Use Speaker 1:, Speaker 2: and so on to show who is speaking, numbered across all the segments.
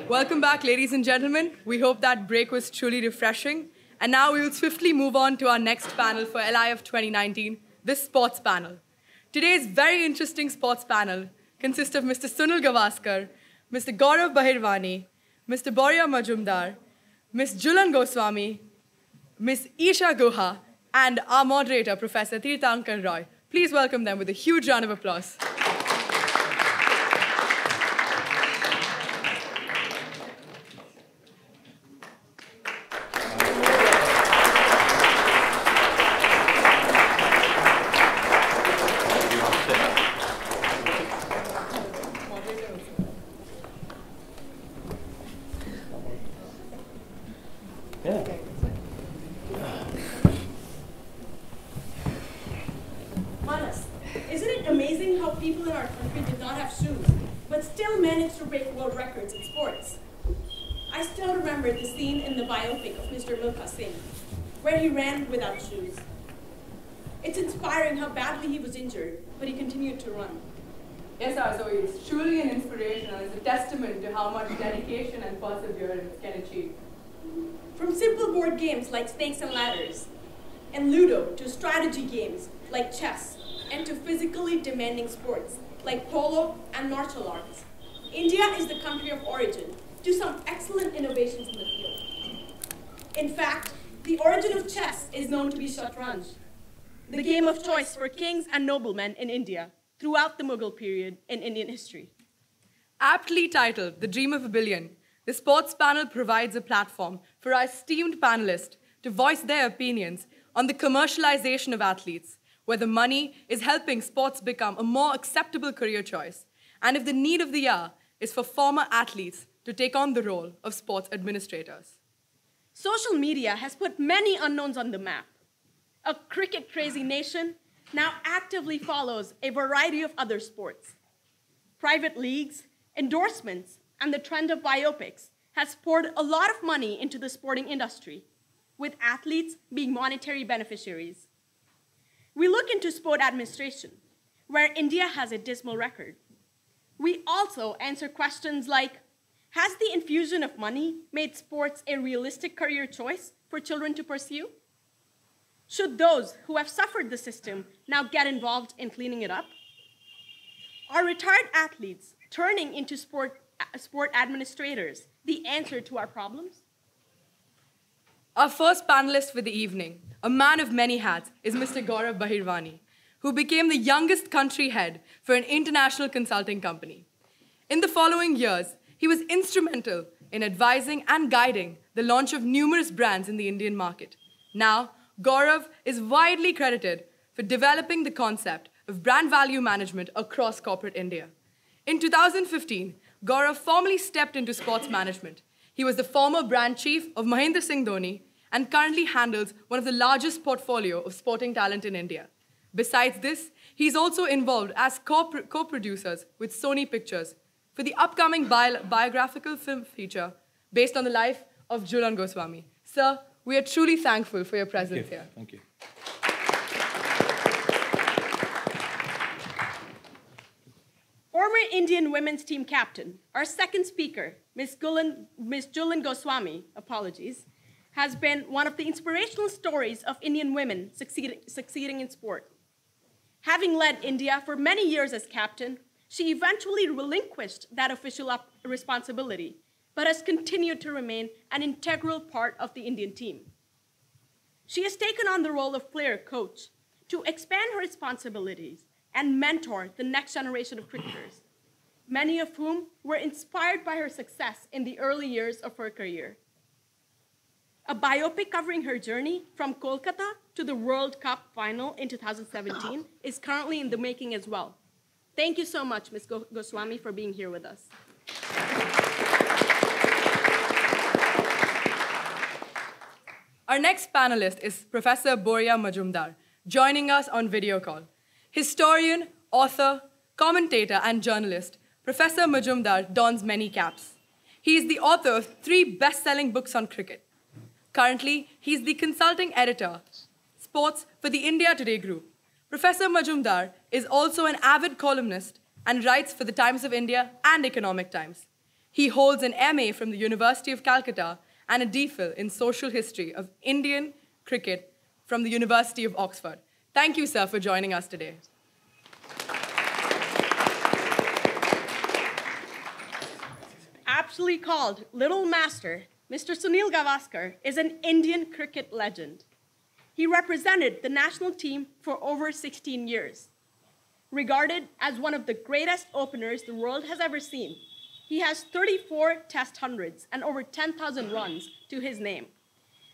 Speaker 1: Welcome back, ladies and gentlemen. We hope that break was truly refreshing. And now we will swiftly move on to our next panel for LIF 2019, the sports panel. Today's very interesting sports panel consists of Mr. Sunil Gavaskar, Mr. Gaurav Bahirvani, Mr. Boria Majumdar, Ms. Jhulan Goswami, Ms. Isha Guha, and our moderator, Professor Tirthankar Roy. Please welcome them with a huge round of applause.
Speaker 2: Isn't it amazing how people in our country did not have shoes, but still managed to break world records in sports? I still remember the scene in the biopic of Mr. Milkha Singh, where he ran without shoes. It's inspiring how badly he was injured, but he continued to run.
Speaker 1: Yes, sir, so it's truly an inspiration and it's a testament to how much dedication and perseverance can achieve.
Speaker 2: From simple board games like snakes and ladders, and Ludo, to strategy games like chess, and to physically demanding sports like polo and martial arts, India is the country of origin to some excellent innovations in the field. In fact, the origin of chess is known to be Shatranj, the game of choice for kings and noblemen in India throughout the Mughal period in Indian history.
Speaker 1: Aptly titled The Dream of a Billion, the sports panel provides a platform for our esteemed panelists to voice their opinions on the commercialization of athletes, where the money is helping sports become a more acceptable career choice, and if the need of the hour is for former athletes to take on the role of sports administrators.
Speaker 2: Social media has put many unknowns on the map. A cricket-crazy nation now actively follows a variety of other sports. Private leagues, endorsements, and the trend of biopics has poured a lot of money into the sporting industry, with athletes being monetary beneficiaries. We look into sport administration, where India has a dismal record. We also answer questions like, has the infusion of money made sports a realistic career choice for children to pursue? Should those who have suffered the system now get involved in cleaning it up? Are retired athletes turning into sport administrators the answer to our problems?
Speaker 1: Our first panelist for the evening, a man of many hats, is Mr. Gaurav Bahirvani, who became the youngest country head for an international consulting company. In the following years, he was instrumental in advising and guiding the launch of numerous brands in the Indian market. Now, Gaurav is widely credited for developing the concept of brand value management across corporate India. In 2015, Gaurav formally stepped into sports management. He was the former brand chief of Mahendra Singh Dhoni and currently handles one of the largest portfolio of sporting talent in India. Besides this, he's also involved as co-producers with Sony Pictures for the upcoming biographical film feature based on the life of Jhulan Goswami. Sir, we are truly thankful for your presence here.
Speaker 3: Thank you.
Speaker 2: Former Indian women's team captain, our second speaker, Ms. Jhulan Goswami, has been one of the inspirational stories of Indian women succeeding in sport. Having led India for many years as captain, she eventually relinquished that official responsibility, but has continued to remain an integral part of the Indian team. She has taken on the role of player coach to expand her responsibilities and mentor the next generation of cricketers, many of whom were inspired by her success in the early years of her career. A biopic covering her journey from Kolkata to the World Cup final in 2017 is currently in the making as well. Thank you so much, Ms. Goswami, for being here with us.
Speaker 1: Our next panelist is Professor Boria Majumdar, joining us on video call. Historian, author, commentator, and journalist, Professor Majumdar dons many caps. He is the author of 3 best-selling books on cricket. Currently, he is the consulting editor, sports, for the India Today group. Professor Majumdar is also an avid columnist and writes for the Times of India and Economic Times. He holds an MA from the University of Calcutta and a DPhil in Social History of Indian Cricket from the University of Oxford. Thank you, sir, for joining us today.
Speaker 2: Aptly called Little Master, Mr. Sunil Gavaskar is an Indian cricket legend. He represented the national team for over 16 years. Regarded as one of the greatest openers the world has ever seen, he has 34 test hundreds and over 10,000 runs to his name,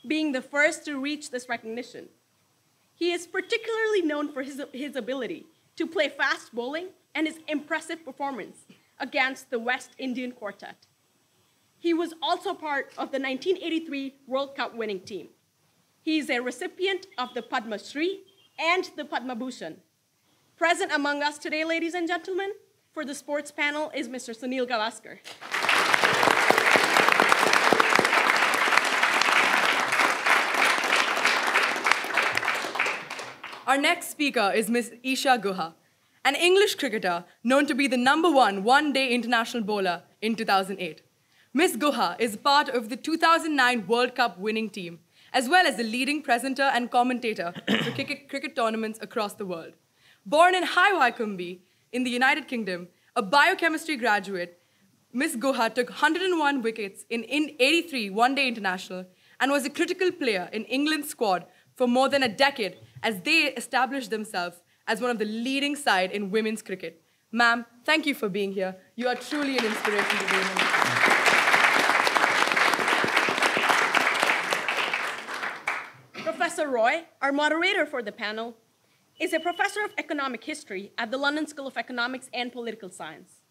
Speaker 2: being the first to reach this recognition. He is particularly known for his ability to play fast bowling and his impressive performance against the West Indian quartet. He was also part of the 1983 World Cup winning team. He is a recipient of the Padma Shri and the Padma Bhushan. Present among us today, ladies and gentlemen, for the sports panel is Mr. Sunil Gavaskar.
Speaker 1: Our next speaker is Ms. Isha Guha, an English cricketer known to be the #1 one-day international bowler in 2008. Ms. Guha is part of the 2009 World Cup winning team, as well as the leading presenter and commentator for cricket tournaments across the world. Born in High Wycombe in the United Kingdom, a biochemistry graduate, Ms. Guha took 101 wickets in 83 one-day international and was a critical player in England's squad for more than a decade as they established themselves as one of the leading side in women's cricket. Ma'am, thank you for being here. You are truly an inspiration to women.
Speaker 2: Professor Roy, our moderator for the panel, is a professor of economic history at the London School of Economics and Political Science.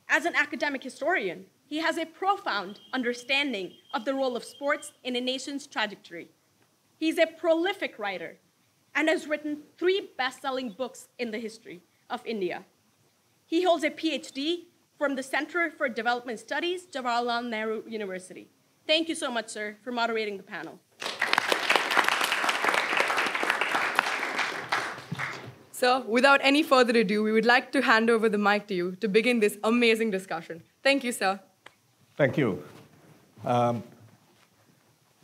Speaker 2: As an academic historian, he has a profound understanding of the role of sports in a nation's trajectory. He's a prolific writer and has written 3 best-selling books in the history of India. He holds a PhD from the Center for Development Studies, Jawaharlal Nehru University. Thank you so much, sir, for moderating the panel.
Speaker 1: So, without any further ado, we would like to hand over the mic to you to begin this amazing discussion. Thank you, sir.
Speaker 3: Thank you.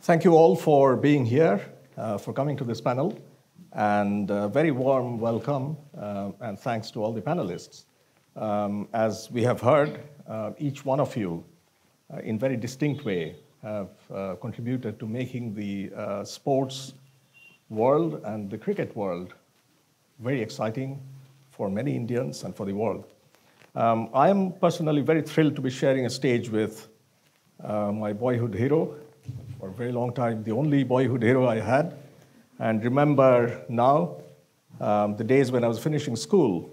Speaker 3: Thank you all for being here, for coming to this panel, and a very warm welcome and thanks to all the panelists. As we have heard, each one of you, in very distinct way, have contributed to making the sports world and the cricket world very exciting for many Indians and for the world. I am personally very thrilled to be sharing a stage with my boyhood hero, for a very long time, the only boyhood hero I had, and remember now the days when I was finishing school,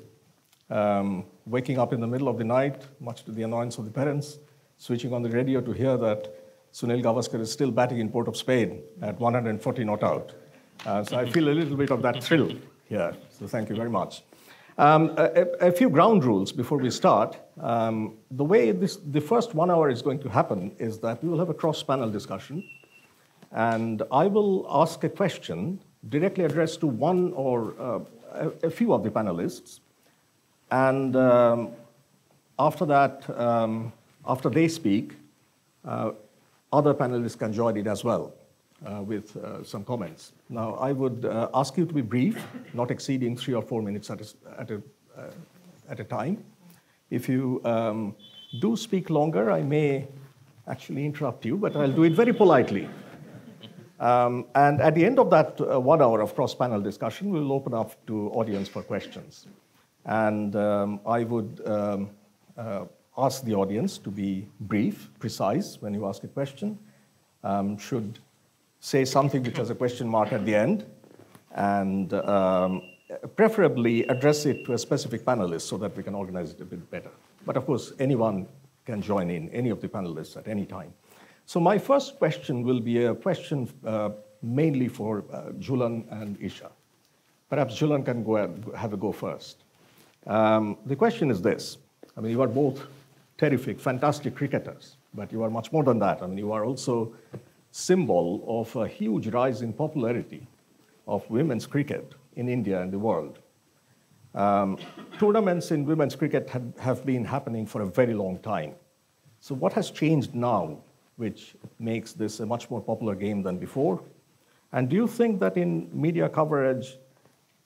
Speaker 3: waking up in the middle of the night, much to the annoyance of the parents, switching on the radio to hear that Sunil Gavaskar is still batting in Port of Spain at 140 not out. So I feel a little bit of that thrill here, so thank you very much. A few ground rules before we start. The way the first 1 hour is going to happen is that we will have a cross-panel discussion, and I will ask a question directly addressed to one or a few of the panelists, and after that, after they speak, other panelists can join in as well with some comments. Now, I would ask you to be brief, not exceeding 3 or 4 minutes at a time. If you do speak longer, I may actually interrupt you, but I'll do it very politely. And at the end of that 1 hour of cross-panel discussion, we'll open up to audience for questions. And I would ask the audience to be brief, precise when you ask a question. Should say something which has a question mark at the end, and preferably address it to a specific panelist so that we can organize it a bit better. But of course, anyone can join in, any of the panelists at any time. So my first question will be a question mainly for Jhulan and Isha. Perhaps Jhulan can have a go first. The question is this. I mean, you are both terrific, fantastic cricketers, but you are much more than that. I mean, you are also symbol of a huge rise in popularity of women's cricket in India and the world. Tournaments in women's cricket have been happening for a very long time. So what has changed now, which makes this a much more popular game than before? And do you think that in media coverage,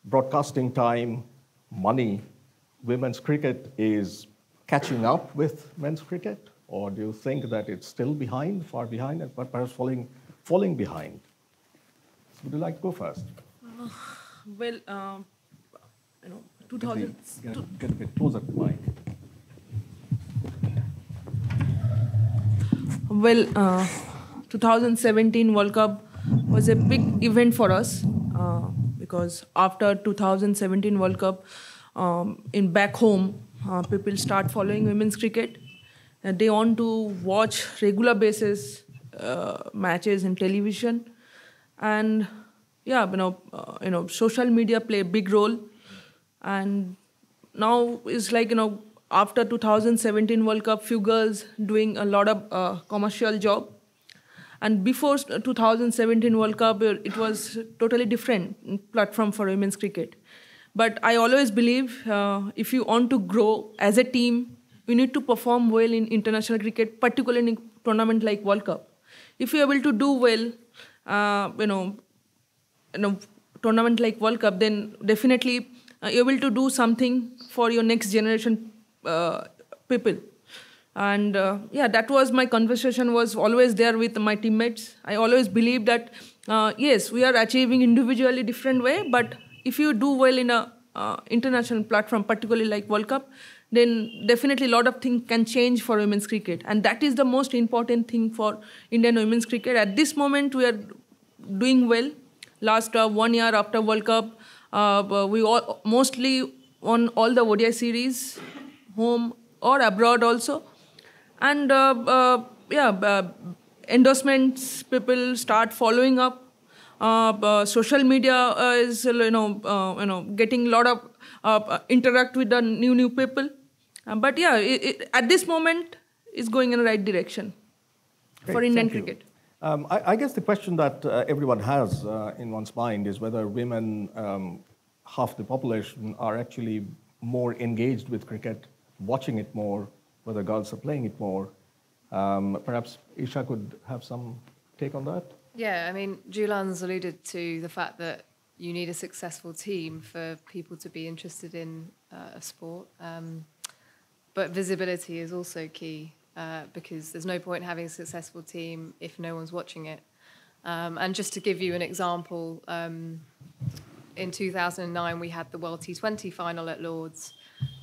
Speaker 3: broadcasting time, money, women's cricket is catching up with men's cricket? Or do you think that it's still behind, far behind, and perhaps falling behind? So would you like to go first?
Speaker 4: Well, 2000.
Speaker 3: Get a bit closer to the mic.
Speaker 4: Well, 2017 World Cup was a big event for us because after 2017 World Cup, in back home, people start following women's cricket. They want to watch regular basis matches in television, and yeah, social media play a big role. And now it's like after 2017 World Cup, few girls doing a lot of commercial job. And before 2017 World Cup, it was totally different platform for women's cricket. But I always believe if you want to grow as a team, you need to perform well in international cricket, particularly in a tournament like World Cup. If you're able to do well, tournament like World Cup, then definitely you're able to do something for your next generation people. And that was my conversation was always there with my teammates. I always believe that, yes, we are achieving individually different way, but if you do well in a international platform, particularly like World Cup, then definitely a lot of things can change for women's cricket. And that is the most important thing for Indian women's cricket. At this moment, we are doing well. Last 1 year after World Cup, we all mostly won all the ODI series, home or abroad also. And endorsements, people start following up. Social media is getting a lot of interact with the new people. But yeah, at this moment, it's going in the right direction for Indian cricket.
Speaker 3: I guess the question that everyone has in one's mind is whether women, half the population, are actually more engaged with cricket, watching it more, whether girls are playing it more. Perhaps Isha could have some take on that?
Speaker 5: Yeah, I mean, Jhulan's alluded to the fact that you need a successful team for people to be interested in a sport. But visibility is also key because there's no point having a successful team if no one's watching it. And just to give you an example, in 2009 we had the World T20 final at Lord's,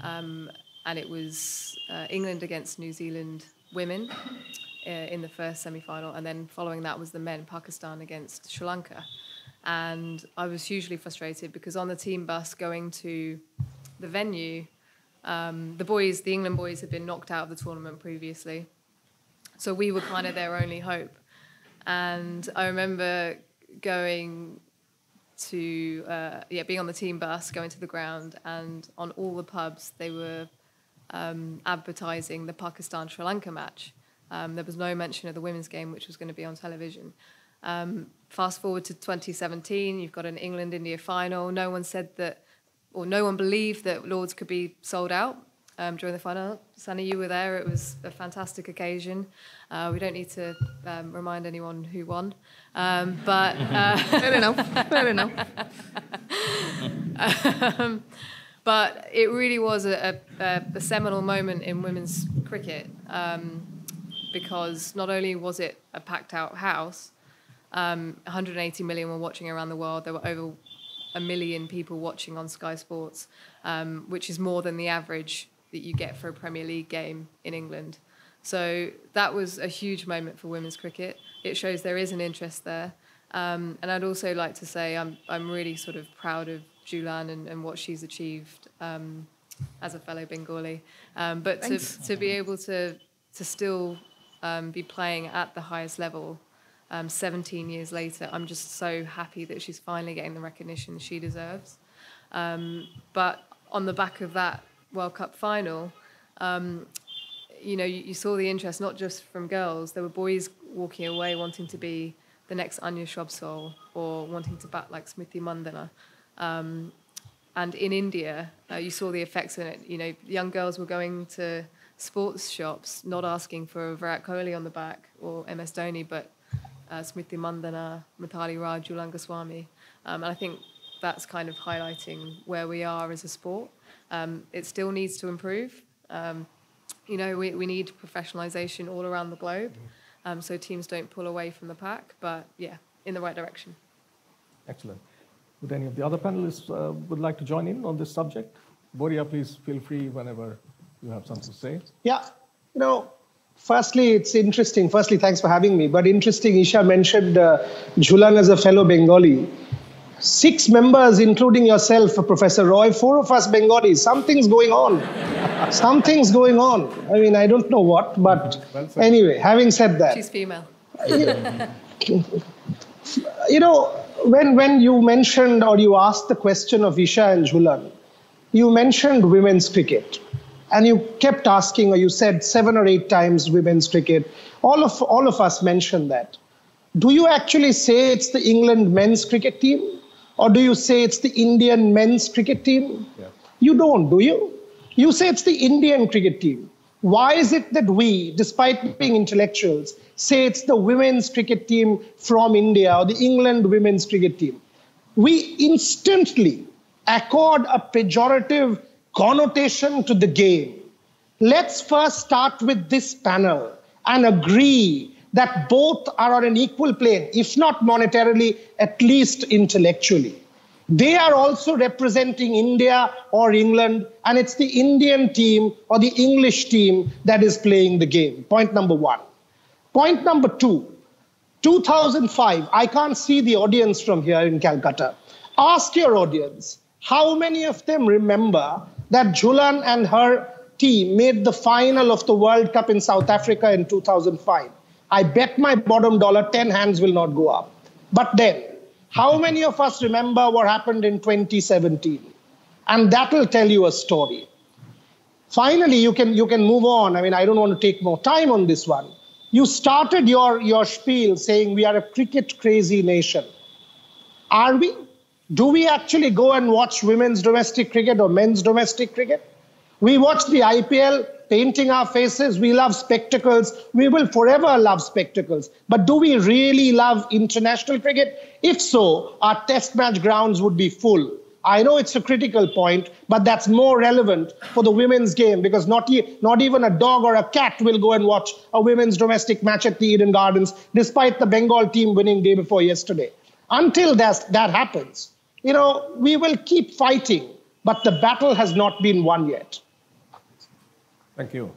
Speaker 5: and it was England against New Zealand women in the first semi-final, and then following that was the men, Pakistan against Sri Lanka. And I was hugely frustrated because on the team bus going to the venue, the England boys had been knocked out of the tournament previously. So we were kind of their only hope. And I remember going to, being on the team bus, going to the ground, and on all the pubs, they were advertising the Pakistan-Sri Lanka match. There was no mention of the women's game, which was going to be on television. Fast forward to 2017, you've got an England-India final. No one said that, or no one believed that Lord's could be sold out during the final. Sunny, you were there. It was a fantastic occasion. We don't need to remind anyone who won. But
Speaker 4: Fair enough.
Speaker 5: But it really was a seminal moment in women's cricket because not only was it a packed-out house, 180 million were watching around the world. There were over 1 million people watching on Sky Sports, which is more than the average that you get for a Premier League game in England. So that was a huge moment for women's cricket. It shows there is an interest there. And I'd also like to say I'm really sort of proud of Jhulan and what she's achieved as a fellow Bengali. But to be able to still be playing at the highest level 17 years later, I'm just so happy that she's finally getting the recognition she deserves. But on the back of that World Cup final, you saw the interest not just from girls. There were boys walking away wanting to be the next Anya Shrubsole or wanting to bat like Smriti Mandana. And in India, you saw the effects in it. Young girls were going to sports shops not asking for Virat Kohli on the back or MS Dhoni, but Smriti Mandana, Mithali Raj, Jhulan Goswami. And I think that's kind of highlighting where we are as a sport. It still needs to improve. We need professionalization all around the globe, so teams don't pull away from the pack, but yeah, in the right direction.
Speaker 3: Excellent. Would any of the other panelists would like to join in on this subject? Boria, please feel free whenever you have something to say.
Speaker 6: Yeah, firstly, it's interesting. Firstly, thanks for having me. But interesting, Isha mentioned Jhulan as a fellow Bengali. 6 members, including yourself, Professor Roy, 4 of us Bengalis. Something's going on. Something's going on. I mean, I don't know what, but anyway, having said that.
Speaker 5: She's female.
Speaker 6: When you mentioned or you asked the question of Isha and Jhulan, you mentioned women's cricket. And you kept asking, or you said 7 or 8 times women's cricket. All of us mentioned that. Do you actually say it's the England men's cricket team? Or do you say it's the Indian men's cricket team? Yeah. You don't, do you? You say it's the Indian cricket team. Why is it that we, despite being intellectuals, say it's the women's cricket team from India or the England women's cricket team? We instantly accord a pejorative connotation to the game. Let's first start with this panel and agree that both are on an equal plane, if not monetarily, at least intellectually. They are also representing India or England, and it's the Indian team or the English team that is playing the game. Point number 1. Point number 2, 2005, I can't see the audience from here in Calcutta. Ask your audience, how many of them remember that Jhulan and her team made the final of the World Cup in South Africa in 2005? I bet my bottom dollar 10 hands will not go up. But then, how many of us remember what happened in 2017? And that will tell you a story. Finally, you can move on. I mean, I don't want to take more time on this one. You started your spiel saying we are a cricket-crazy nation. Are we? Do we actually go and watch women's domestic cricket or men's domestic cricket? We watch the IPL, painting our faces. We love spectacles. We will forever love spectacles. But do we really love international cricket? If so, our test match grounds would be full. I know it's a critical point, but that's more relevant for the women's game because not even a dog or a cat will go and watch a women's domestic match at the Eden Gardens, despite the Bengal team winning day before yesterday. Until that happens, we will keep fighting, but the battle has not been won yet.
Speaker 3: Thank you.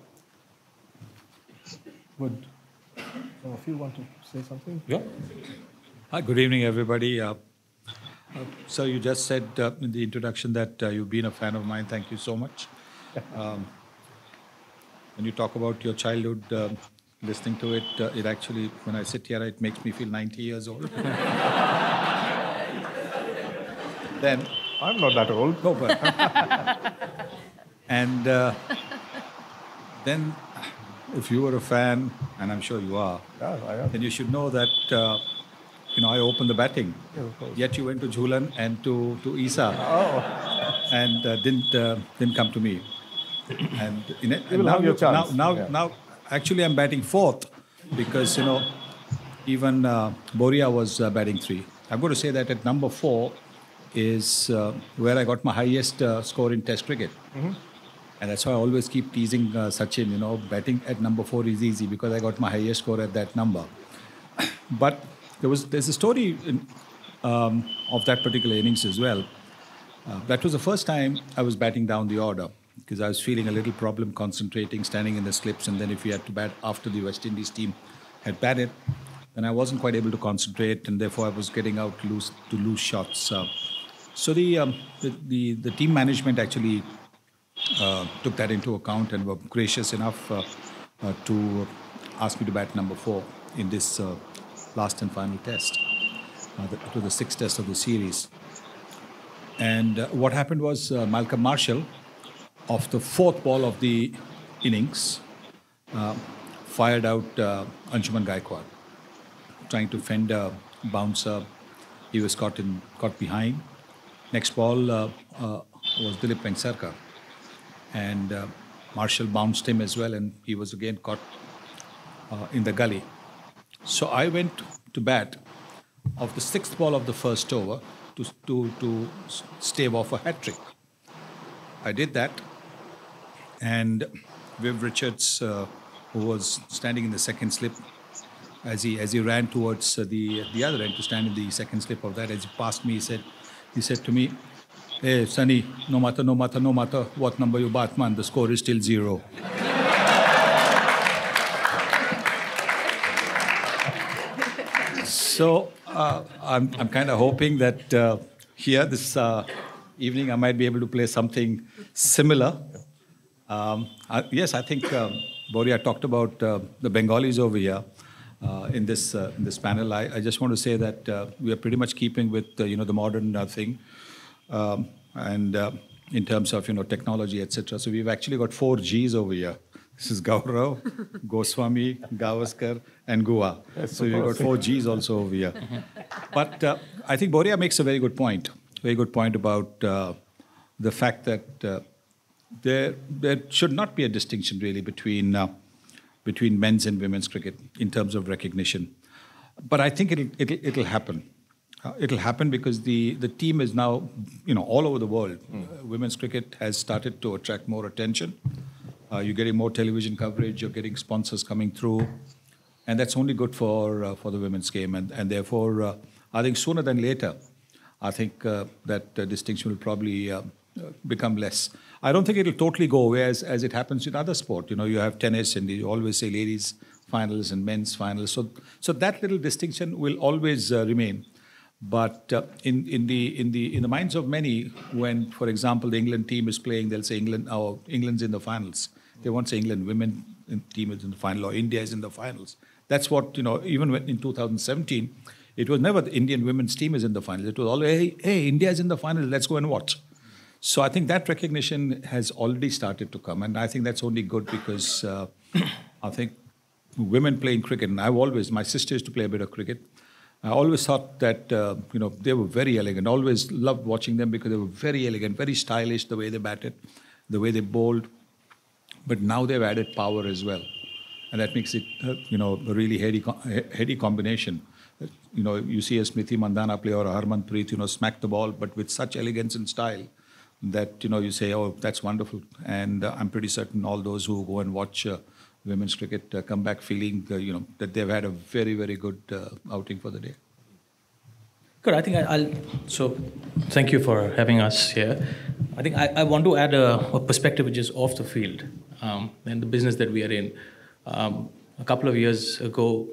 Speaker 3: Would some of you want to say something?
Speaker 7: Yeah. Hi, good evening, everybody. So you just said in the introduction that you've been a fan of mine. Thank you so much. When you talk about your childhood, listening to it, it actually, when I sit here, it makes me feel 90 years old. Then
Speaker 3: I'm not that old.
Speaker 7: No, but and then, if you were a fan, and I'm sure you are,
Speaker 3: yeah, I am.
Speaker 7: then you should know that I opened the batting.
Speaker 3: Yeah, of course.
Speaker 7: Yet you went to Jhulan and to Isa, and didn't come to me. And
Speaker 3: You will have your chance.
Speaker 7: Now, actually, I'm batting 4th because even Boria was batting 3. I'm going to say that at number 4 is where I got my highest score in Test cricket. Mm-hmm. And that's why I always keep teasing Sachin, batting at number 4 is easy because I got my highest score at that number. But there's a story of that particular innings as well. That was the first time I was batting down the order because I was feeling a little problem concentrating, standing in the slips, and then if we had to bat after the West Indies team had batted, then I wasn't quite able to concentrate, and therefore I was getting out to lose shots. So the team management actually took that into account and were gracious enough to ask me to bat number 4 in this last and final test. It was the 6th test of the series. And what happened was Malcolm Marshall, off the 4th ball of the innings, fired out Anshuman Gaikwad, trying to fend a bouncer. He was caught behind. Next ball was Dilip Vengsarkar. And Marshall bounced him as well, and he was again caught in the gully. So I went to bat of the 6th ball of the first over to stave off a hat trick. I did that, and Viv Richards, who was standing in the second slip, as he ran towards the other end to stand in the second slip of that, as he passed me, he said to me, "Hey, Sunny, no matter what number you bat, man, the score is still 0." So I'm kind of hoping that here this evening I might be able to play something similar. Yes, I think Boria talked about the Bengalis over here in this panel. I just want to say that we are pretty much keeping with the modern thing, and in terms of technology, etc. So we've actually got 4 Gs over here. This is Gaurav, Goswami, Gavaskar, and Guha. Yes, so we've got 4 Gs also over here. But I think Boria makes a very good point about the fact that there should not be a distinction really between men's and women's cricket in terms of recognition. But I think it'll happen. It'll happen because the team is now all over the world. Women's cricket has started to attract more attention. You're getting more television coverage. You're getting sponsors coming through, and that's only good for the women's game. And therefore, I think sooner than later, I think that distinction will probably become less. I don't think it'll totally go away as it happens in other sport. You have tennis, and you always say ladies finals and men's finals. So that little distinction will always remain. But in the minds of many, when, for example, the England team is playing, they'll say England's in the finals. They won't say England women team is in the final or India is in the finals. That's what, even when in 2017, it was never the Indian women's team is in the finals. It was always, hey, India is in the finals, let's go and watch. So I think that recognition has already started to come. And I think that's only good because I think women playing cricket, and my sister used to play a bit of cricket. I always thought that, they were very elegant. I always loved watching them because they were very elegant, very stylish, the way they batted, the way they bowled. But now they've added power as well. And that makes it, a really heady combination. You see a Smriti Mandhana play or a Harmanpreet, smack the ball, but with such elegance and style that, you say, oh, that's wonderful. And I'm pretty certain all those who go and watch women's cricket come back feeling, that they've had a very, very good outing for the day.
Speaker 8: Good. I think so thank you for having us here. I think I want to add a perspective which is off the field and the business that we are in. A couple of years ago,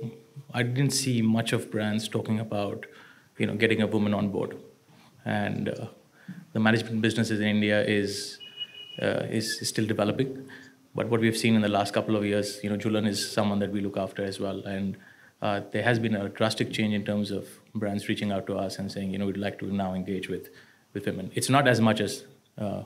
Speaker 8: I didn't see much of brands talking about, getting a woman on board. And the management businesses in India is still developing. But what we've seen in the last couple of years, Jhulan is someone that we look after as well. And there has been a drastic change in terms of brands reaching out to us and saying, we'd like to now engage with women. It's not as much as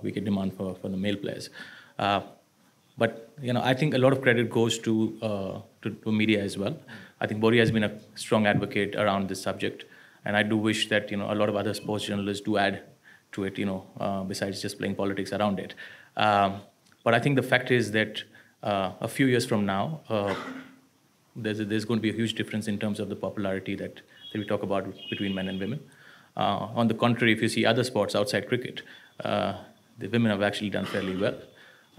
Speaker 8: we can demand for the male players. But I think a lot of credit goes to media as well. I think Boria has been a strong advocate around this subject. And I do wish that, a lot of other sports journalists do add to it, besides just playing politics around it. But I think the fact is that a few years from now, there's going to be a huge difference in terms of the popularity that we talk about between men and women. On the contrary, if you see other sports outside cricket, the women have actually done fairly well.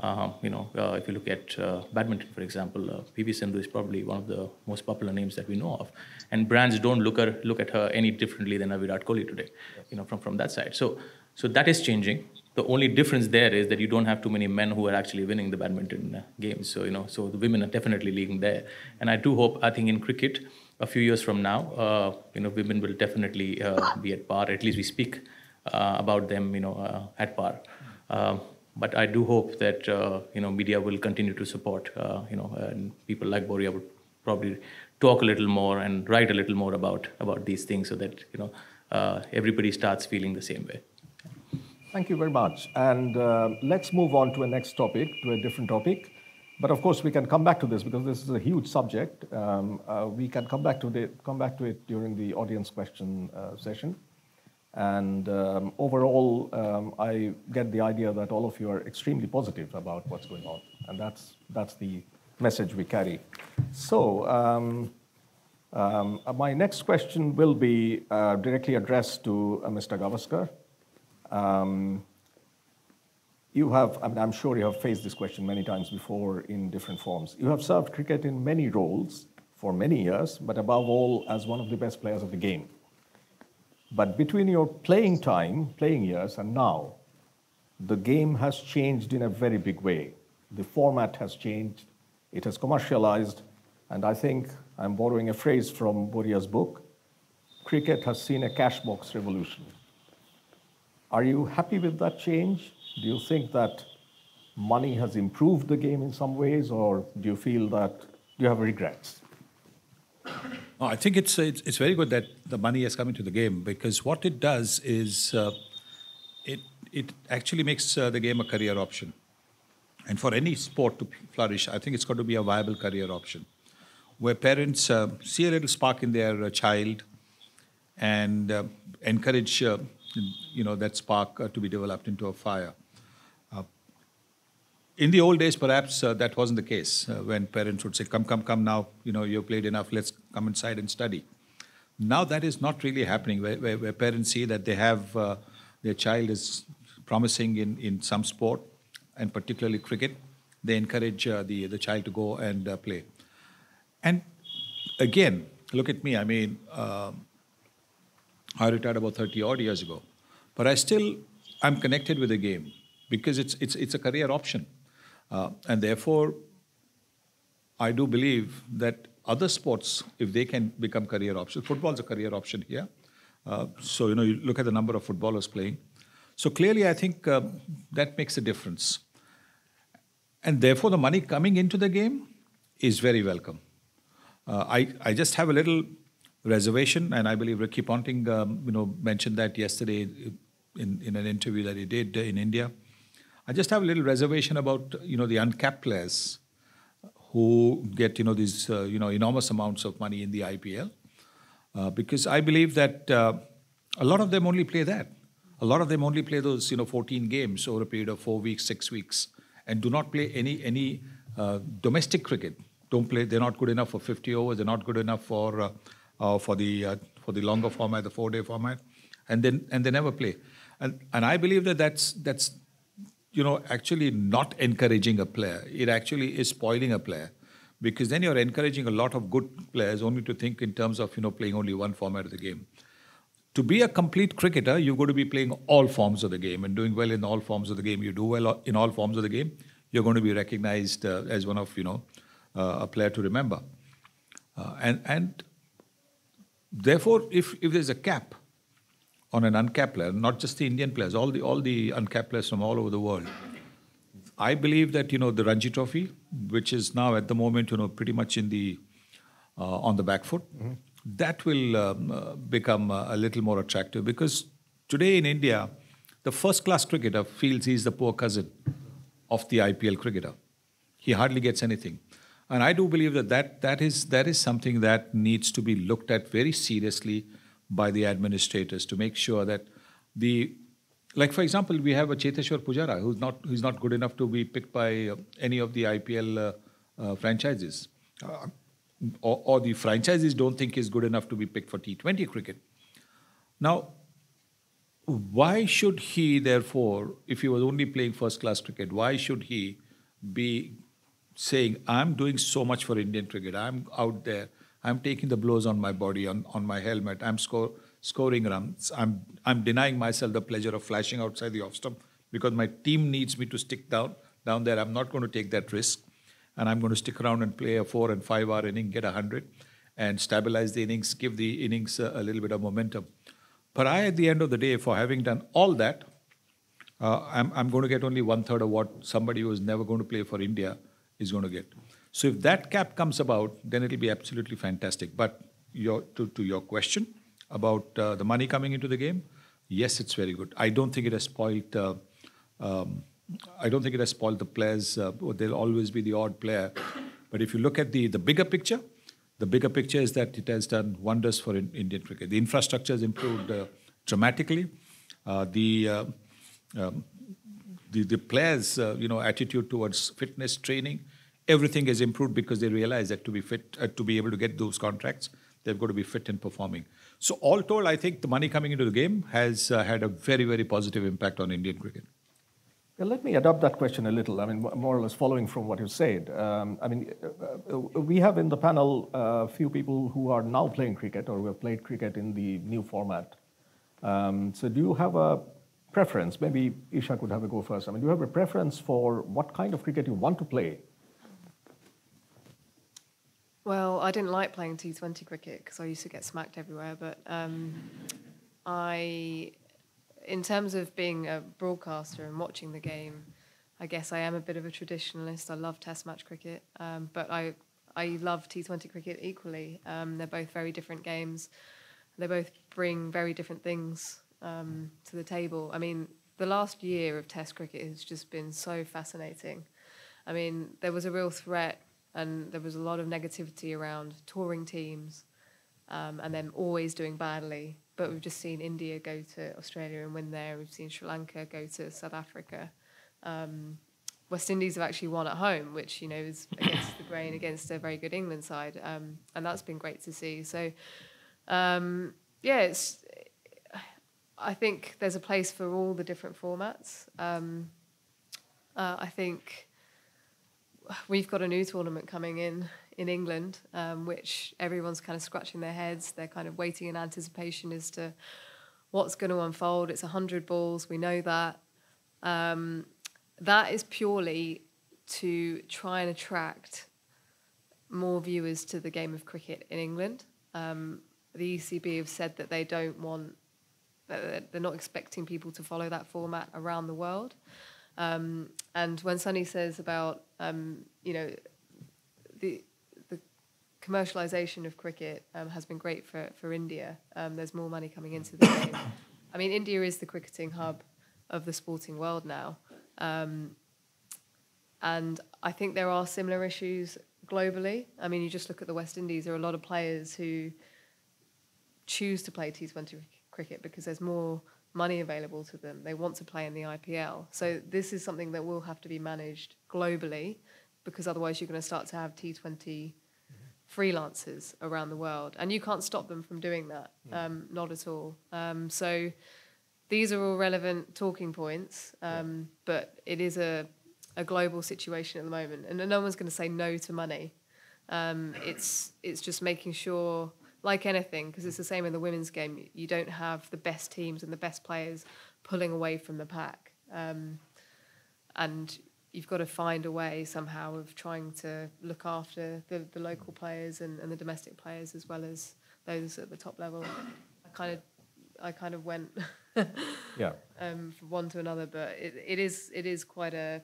Speaker 8: If you look at badminton, for example, PV Sindhu is probably one of the most popular names that we know of. And brands don't look at her any differently than a Virat Kohli today, from that side. So that is changing. The only difference there is that you don't have too many men who are actually winning the badminton games. So, so the women are definitely leading there. And I think in cricket, a few years from now, women will definitely be at par. At least we speak about them, at par. But I do hope that, media will continue to support, and people like Boria would probably talk a little more and write a little more about these things so that, everybody starts feeling the same way.
Speaker 3: Thank you very much. And let's move on to a next topic, to a different topic. But of course, we can come back to this because this is a huge subject. We can come back to it during the audience question session. And overall, I get the idea that all of you are extremely positive about what's going on. And that's the message we carry. So my next question will be directly addressed to Mr. Gavaskar. I'm sure you have faced this question many times before in different forms. You have served cricket in many roles for many years, but above all, as one of the best players of the game. But between your playing years, and now, the game has changed in a very big way. The format has changed, it has commercialized, and I think, I'm borrowing a phrase from Boria's book, cricket has seen a cash box revolution. Are you happy with that change? Do you think that money has improved the game in some ways, or do you feel that, do you have regrets?
Speaker 7: No, I think it's very good that the money has come into the game, because what it does is it actually makes the game a career option. And for any sport to flourish, I think it's got to be a viable career option, where parents see a little spark in their child and encourage that spark to be developed into a fire. In the old days, perhaps that wasn't the case, when parents would say, come now, you've played enough, let's come inside and study. Now that is not really happening, where parents see that they have, their child is promising in some sport, and particularly cricket. They encourage the child to go and play. And again, look at me, I retired about 30 odd years ago, but I'm connected with the game, because it's a career option. And therefore, I do believe that other sports, if they can become career options, football is a career option here. So, you look at the number of footballers playing. So clearly, I think that makes a difference. And therefore, the money coming into the game is very welcome. I just have a little reservation, and I believe Ricky Ponting, mentioned that yesterday in an interview that he did in India. I just have a little reservation about, the uncapped players who get, these, enormous amounts of money in the IPL. Because I believe that a lot of them only play that. A lot of them only play those, 14 games over a period of 4 weeks, 6 weeks, and do not play any domestic cricket. Don't play. They're not good enough for 50 overs. They're not good enough for the longer format, the 4-day format, and they never play. And I believe that that's actually not encouraging a player. It actually is spoiling a player, because then you're encouraging a lot of good players only to think in terms of, playing only one format of the game. To be a complete cricketer, you've got to be playing all forms of the game and doing well in all forms of the game. You do well in all forms of the game, you're going to be recognized as one of, a player to remember. And therefore, if there's a cap on an uncapped player, not just the Indian players, all the uncapped players from all over the world, I believe that, the Ranji Trophy, which is now at the moment, pretty much in the on the back foot, that will become a little more attractive, because today in India, the first-class cricketer feels he's the poor cousin of the IPL cricketer. He hardly gets anything. And I do believe that is something that needs to be looked at very seriously by the administrators, to make sure that like for example, we have a Cheteshwar Pujara who's not good enough to be picked by any of the IPL franchises, or the franchises don't think he's good enough to be picked for T20 cricket. Now, why should he, therefore, if he was only playing first-class cricket, why should he be saying, I'm doing so much for Indian cricket, I'm out there, I'm taking the blows on my body, on my helmet, I'm scoring runs, I'm denying myself the pleasure of flashing outside the off stump because my team needs me to stick down there, I'm not going to take that risk, and I'm going to stick around and play a 4 and 5 hour inning, get 100, and stabilize the innings, give the innings a little bit of momentum. But at the end of the day, for having done all that, I'm going to get only 1/3 of what somebody who is never going to play for India is going to get. So if that cap comes about, then it'll be absolutely fantastic. But to your question about the money coming into the game, yes, it's very good. I don't think it has spoiled. I don't think it has spoiled the players. There'll always be the odd player. But if you look at the bigger picture, the bigger picture is that it has done wonders for Indian cricket. The infrastructure has improved dramatically. The the players' attitude towards fitness training, everything has improved because they realize that to be fit, to be able to get those contracts, they've got to be fit and performing. So all told, I think the money coming into the game has had a very, very positive impact on Indian cricket.
Speaker 3: Well, let me adopt that question a little. I mean, more or less following from what you said. We have in the panel a few people who are now playing cricket or who have played cricket in the new format. So do you have a preference? Maybe Isha could have a go first. I mean, do you have a preference for what kind of cricket you want to play?
Speaker 5: Well, I didn't like playing T20 cricket because I used to get smacked everywhere. But in terms of being a broadcaster and watching the game, I guess I am a bit of a traditionalist. I love Test match cricket, but I love T20 cricket equally. They're both very different games. They both bring very different things to the table. I mean, the last year of Test cricket has just been so fascinating. I mean, there was a real threat and there was a lot of negativity around touring teams and them always doing badly. But we've just seen India go to Australia and win there. We've seen Sri Lanka go to South Africa. West Indies have actually won at home, which, is against the grain, against a very good England side. And that's been great to see. So, I think there's a place for all the different formats. I think we've got a new tournament coming in England, which everyone's kind of scratching their heads. They're kind of waiting in anticipation as to what's going to unfold. It's 100 balls, we know that. That is purely to try and attract more viewers to the game of cricket in England. The ECB have said that they're not expecting people to follow that format around the world. And when Sunny says about, the commercialisation of cricket has been great for India. There's more money coming into the game. I mean, India is the cricketing hub of the sporting world now. And I think there are similar issues globally. I mean, you just look at the West Indies. There are a lot of players who choose to play T20 cricket because there's more money available to them. They want to play in the IPL. So this is something that will have to be managed globally, because otherwise you're going to start to have T20 freelancers around the world. And you can't stop them from doing that, not at all. So these are all relevant talking points, but it is a global situation at the moment. And no one's going to say no to money. It's just making sure, like anything, because it's the same in the women's game, you don't have the best teams and the best players pulling away from the pack. And you've got to find a way somehow of trying to look after the local players and the domestic players as well as those at the top level. I kind of went from one to another, but it is quite a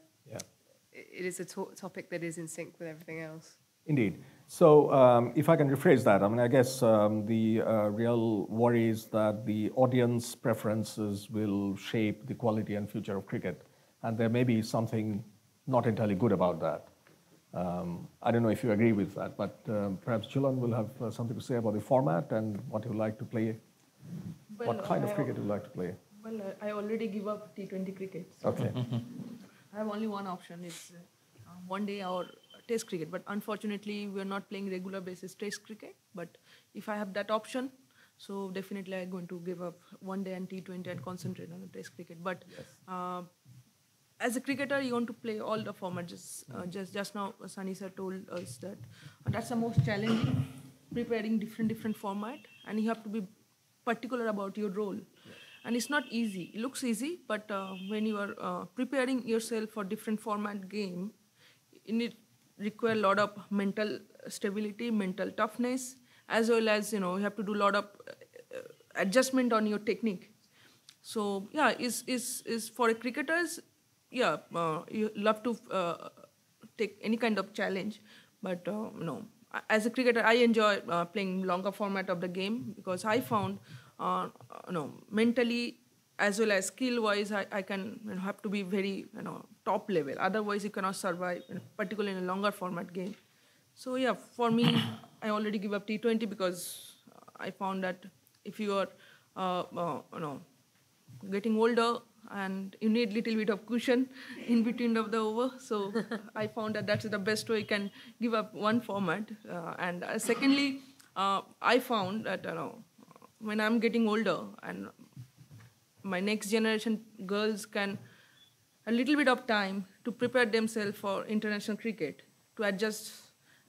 Speaker 5: it is a topic that is in sync with everything else.
Speaker 3: Indeed. So if I can rephrase that, I mean, I guess the real worry is that the audience preferences will shape the quality and future of cricket, and there may be something not entirely good about that. I don't know if you agree with that, but perhaps Jhulan will have something to say about the format and what you like to play. Well, what kind of cricket you like to play?
Speaker 4: Well, I already give up T20 cricket. So
Speaker 3: okay.
Speaker 4: I have only one option. It's one day or Test cricket. But unfortunately, we are not playing regular basis Test cricket. But if I have that option, so definitely I'm going to give up one day and T20 and concentrate on the Test cricket. But yes. As a cricketer, you want to play all the formats. Just now, Sunny sir told us that that's the most challenging, preparing different format, and you have to be particular about your role. Yeah. And it's not easy. It looks easy, but when you are preparing yourself for different format game, it requires a lot of mental stability, mental toughness, as well as you have to do a lot of adjustment on your technique. So yeah, is for a cricketers. Yeah, you love to take any kind of challenge, but as a cricketer, I enjoy playing longer format of the game because I found, mentally as well as skill-wise, I can have to be very top level. Otherwise, you cannot survive, particularly in a longer format game. So yeah, for me, I already give up T20 because I found that if you are, getting older, and you need little bit of cushion in between of the over. So I found that that's the best way you can give up one format. And secondly, I found that when I'm getting older and my next generation girls can a little bit of time to prepare themselves for international cricket, to adjust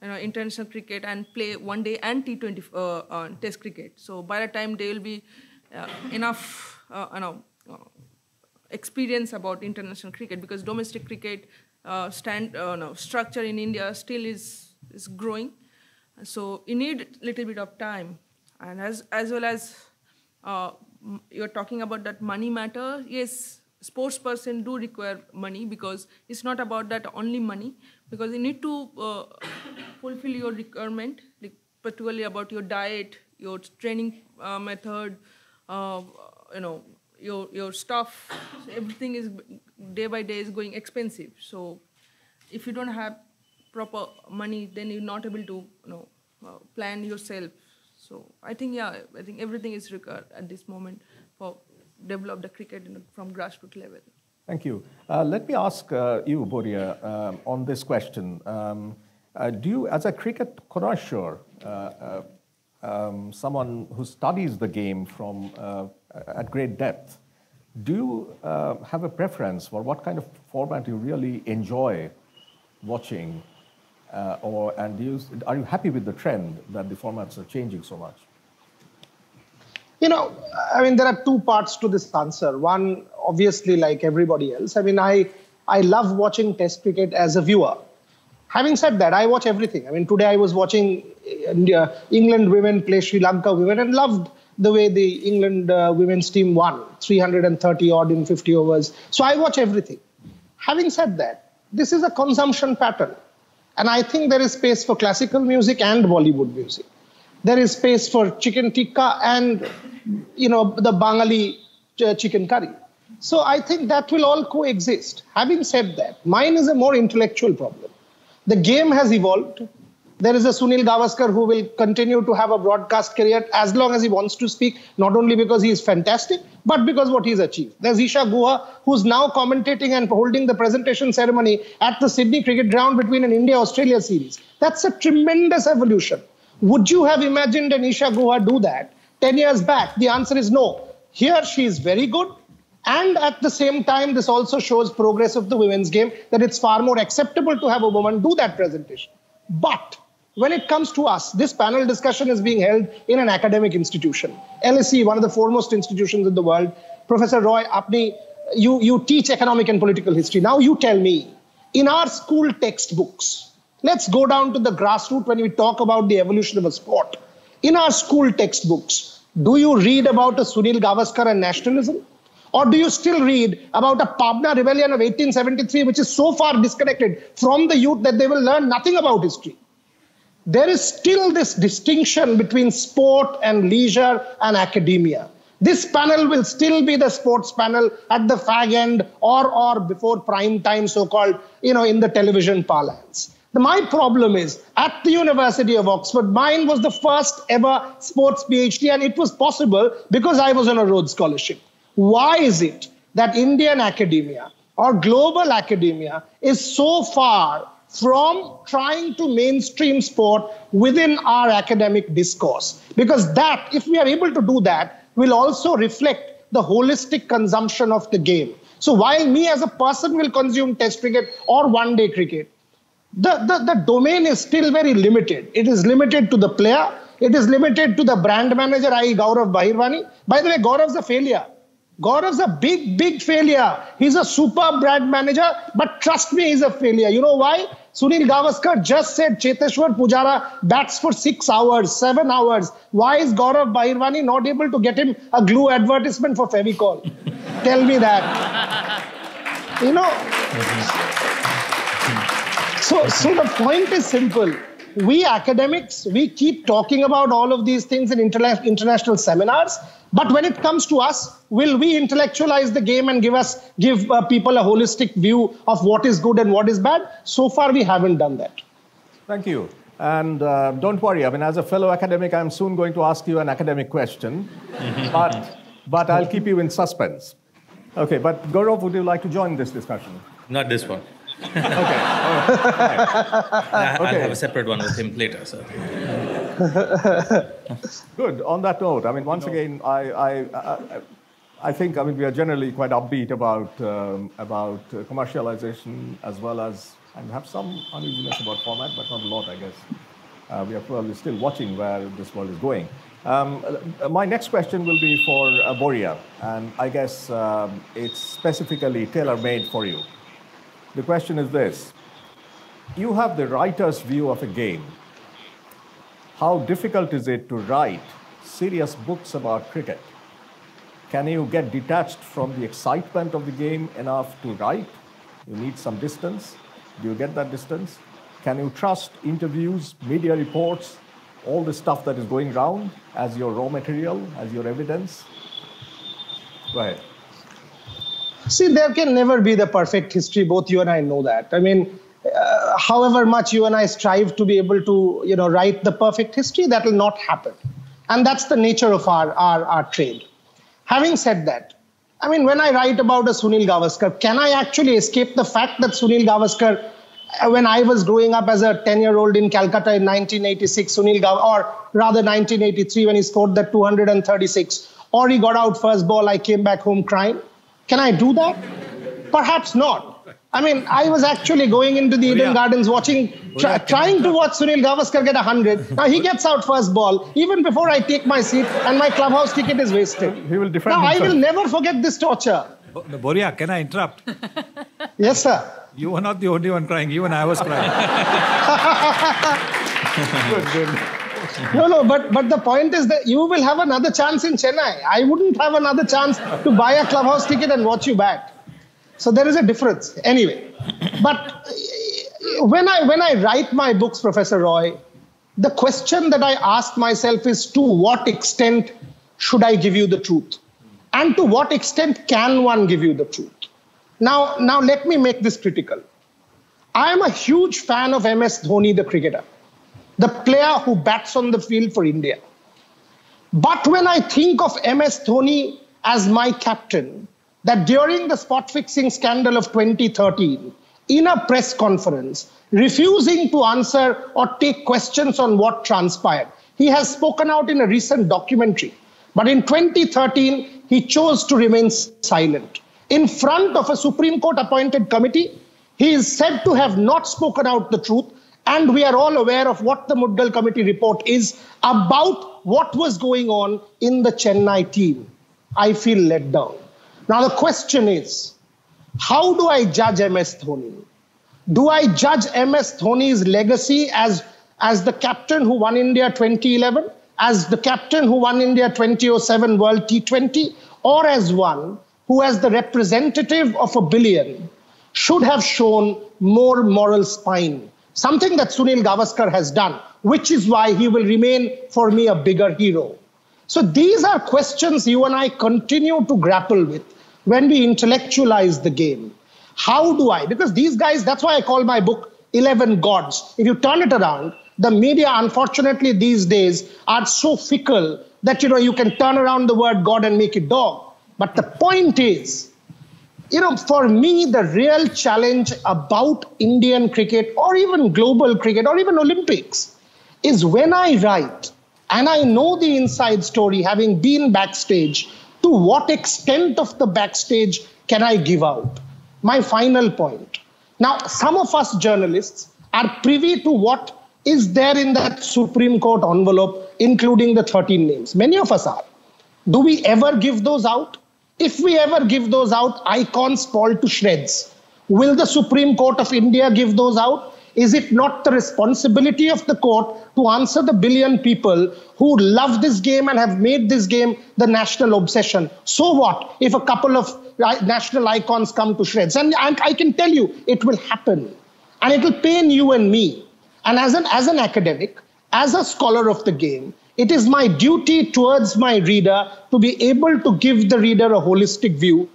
Speaker 4: international cricket and play one day and T20 test cricket. So by the time they will be enough experience about international cricket, because domestic cricket structure in India still is growing. So you need a little bit of time. And as well as you're talking about that money matter, yes, sports person do require money, because it's not about that only money, because you need to fulfill your requirement, particularly about your diet, your training method, your stuff. So everything is day by day is going expensive. So if you don't have proper money, then you're not able to plan yourself. So I think everything is required at this moment for develop the cricket from grassroots level.
Speaker 3: Thank you. Let me ask you, Boria, on this question. Do you, as a cricket connoisseur, someone who studies the game from at great depth, do you have a preference for what kind of format you really enjoy watching? Are you happy with the trend that the formats are changing so much?
Speaker 6: There are two parts to this answer. One, obviously, like everybody else. I love watching Test cricket as a viewer. Having said that, I watch everything. Today I was watching England women play Sri Lanka women and loved the way the England women's team won, 330 odd in 50 overs. So I watch everything. Having said that, this is a consumption pattern. And I think there is space for classical music and Bollywood music. There is space for chicken tikka and, the Bengali chicken curry. So I think that will all coexist. Having said that, mine is a more intellectual problem. The game has evolved. There is a Sunil Gavaskar who will continue to have a broadcast career as long as he wants to speak, not only because he is fantastic, but because what he's achieved. There's Isha Guha, who's now commentating and holding the presentation ceremony at the Sydney Cricket Ground between an India-Australia series. That's a tremendous evolution. Would you have imagined an Isha Guha do that 10 years back? The answer is no. Here she is very good. And at the same time, this also shows progress of the women's game, that it's far more acceptable to have a woman do that presentation. But when it comes to us, this panel discussion is being held in an academic institution. LSE, one of the foremost institutions in the world. Professor Roy Apni, you teach economic and political history. Now you tell me, in our school textbooks, let's go down to the grassroots when we talk about the evolution of a sport. In our school textbooks, do you read about a Sunil Gavaskar and nationalism? Or do you still read about a Pabna rebellion of 1873, which is so far disconnected from the youth that they will learn nothing about history? There is still this distinction between sport and leisure and academia. This panel will still be the sports panel at the fag end or before prime time, so-called, in the television parlance. My problem is, at the University of Oxford, mine was the first ever sports PhD, and it was possible because I was on a Rhodes Scholarship. Why is it that Indian academia or global academia is so far from trying to mainstream sport within our academic discourse? Because that, if we are able to do that, will also reflect the holistic consumption of the game. So while me as a person will consume test cricket or one-day cricket, the domain is still very limited. It is limited to the player. It is limited to the brand manager, i.e. Gaurav Bahirvani. By the way, Gaurav's a failure. Gaurav's a big failure. He's a superb brand manager, but trust me, he's a failure. You know why? Sunil Gavaskar just said Cheteshwar Pujara bats for 6 hours, 7 hours. Why is Gaurav Bahirvani not able to get him a glue advertisement for Fevicol? Tell me that. So the point is simple. We academics, we keep talking about all of these things in international seminars. But when it comes to us, will we intellectualize the game and give people a holistic view of what is good and what is bad? So far, we haven't done that.
Speaker 3: Thank you. And don't worry, as a fellow academic, I'm soon going to ask you an academic question. But I'll keep you in suspense. Okay, but Gaurav, would you like to join this discussion?
Speaker 8: Not this one.
Speaker 3: Okay.
Speaker 8: I'll have a separate one with him later. So.
Speaker 3: Good. On that note, I mean, once again, I think, I mean, we are generally quite upbeat about commercialization as well as, and have some uneasiness about format, but not a lot, I guess. We are probably still watching where this world is going. My next question will be for Boria, and I guess it's specifically tailor-made for you. The question is this: you have the writer's view of a game. How difficult is it to write serious books about cricket? Can you get detached from the excitement of the game enough to write? You need some distance. Do you get that distance? Can you trust interviews, media reports, all the stuff that is going around as your raw material, as your evidence? Go ahead.
Speaker 6: See, there can never be the perfect history. Both you and I know that. I mean, however much you and I strive to be able to, write the perfect history, that will not happen. And that's the nature of our trade. Having said that, I mean, when I write about a Sunil Gavaskar, can I actually escape the fact that Sunil Gavaskar, when I was growing up as a 10-year-old in Calcutta in 1986, or rather 1983 when he scored that 236, or he got out first ball, I came back home crying? Can I do that? Perhaps not. I mean, I was actually going into the Eden Gardens trying to watch Sunil Gavaskar get 100. Now he gets out first ball, even before I take my seat, and my clubhouse ticket is wasted.
Speaker 3: He will defend
Speaker 6: himself.
Speaker 3: I
Speaker 6: will never forget this torture.
Speaker 7: Boria, can I interrupt?
Speaker 6: Yes, sir.
Speaker 7: You were not the only one crying. Even I was crying.
Speaker 3: Good.
Speaker 6: No, but the point is that you will have another chance in Chennai. I wouldn't have another chance to buy a clubhouse ticket and watch you bat. So there is a difference. Anyway, but when I write my books, Professor Roy, the question that I ask myself is, to what extent should I give you the truth? And to what extent can one give you the truth? Now let me make this critical. I am a huge fan of MS Dhoni, the cricketer, the player who bats on the field for India. But when I think of MS Dhoni as my captain, that during the spot fixing scandal of 2013, in a press conference, refusing to answer or take questions on what transpired, he has spoken out in a recent documentary. But in 2013, he chose to remain silent. In front of a Supreme Court appointed committee, he is said to have not spoken out the truth. And we are all aware of what the Muddal Committee report is about what was going on in the Chennai team. I feel let down. Now the question is, how do I judge MS Dhoni? Do I judge MS Dhoni's legacy as the captain who won India 2011, as the captain who won India 2007 World T20, or as one who, as the representative of 1 billion, should have shown more moral spine? Something that Sunil Gavaskar has done, which is why he will remain for me a bigger hero. So these are questions you and I continue to grapple with when we intellectualize the game. How do I? Because these guys, that's why I call my book 11 Gods. If you turn it around, the media, unfortunately, these days are so fickle that, you can turn around the word God and make it dog. But the point is, for me, the real challenge about Indian cricket or even global cricket or even Olympics is when I write and I know the inside story, having been backstage, to what extent of the backstage can I give out? My final point. Now, some of us journalists are privy to what is there in that Supreme Court envelope, including the 13 names. Many of us are. Do we ever give those out? If we ever give those out, icons fall to shreds. Will the Supreme Court of India give those out? Is it not the responsibility of the court to answer the billion people who love this game and have made this game the national obsession? So what if a couple of national icons come to shreds? And I can tell you, it will happen. And it will pain you and me. And as an academic, as a scholar of the game, it is my duty towards my reader to be able to give the reader a holistic view,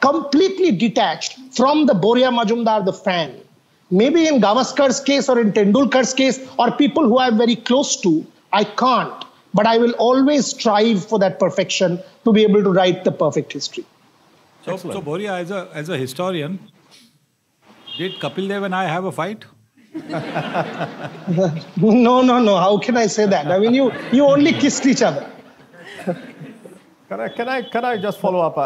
Speaker 6: completely detached from the Boria Majumdar, the fan. Maybe in Gavaskar's case or in Tendulkar's case or people who I'm very close to, I can't. But I will always strive for that perfection to be able to write the perfect history.
Speaker 7: So Boria, as a historian, did Kapil Dev and I have a fight?
Speaker 6: No. How can I say that? I mean, you only kissed each other.
Speaker 3: Can I just follow up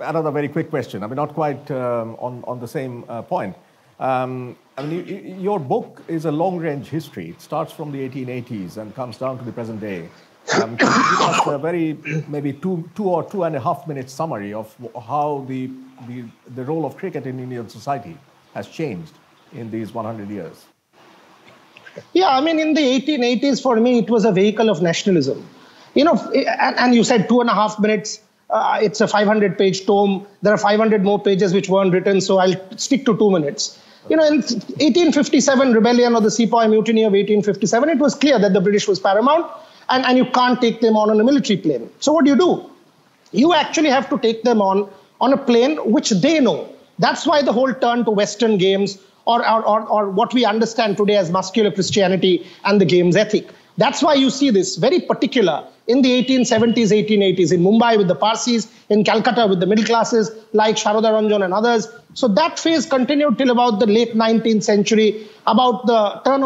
Speaker 3: another very quick question? I mean, not quite on the same point. I mean, your book is a long-range history. It starts from the 1880s and comes down to the present day. Can you give us a very, maybe two or 2.5 minute summary of how the role of cricket in Indian society has changed in these 100 years?
Speaker 6: Yeah, I mean, in the 1880s, for me, it was a vehicle of nationalism. You know, and you said 2.5 minutes. It's a 500-page tome. There are 500 more pages which weren't written, so I'll stick to 2 minutes. You know, in 1857 rebellion or the Sepoy Mutiny of 1857, it was clear that the British was paramount, and you can't take them on a military plane. So what do? You actually have to take them on a plane which they know. That's why the whole turn to Western games or what we understand today as muscular Christianity and the games ethic. That's why you see this very particular in the 1870s, 1880s, in Mumbai with the Parsis, in Calcutta with the middle classes like Sharoda Ranjan and others. So that phase continued till about the late 19th century, about the turn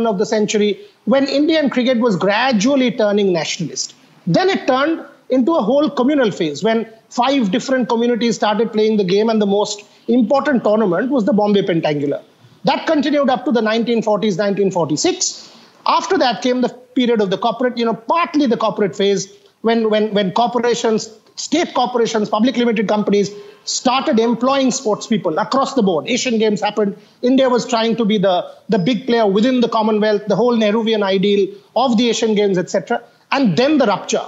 Speaker 6: of the century, when Indian cricket was gradually turning nationalist. Then it turned into a whole communal phase when 5 different communities started playing the game, and the most important tournament was the Bombay Pentangular. That continued up to the 1940s, 1946. After that came the period of the corporate, partly the corporate phase when corporations, state corporations, public limited companies started employing sports people across the board. Asian Games happened. India was trying to be the big player within the Commonwealth, the whole Nehruvian ideal of the Asian Games, etc. And then the rupture.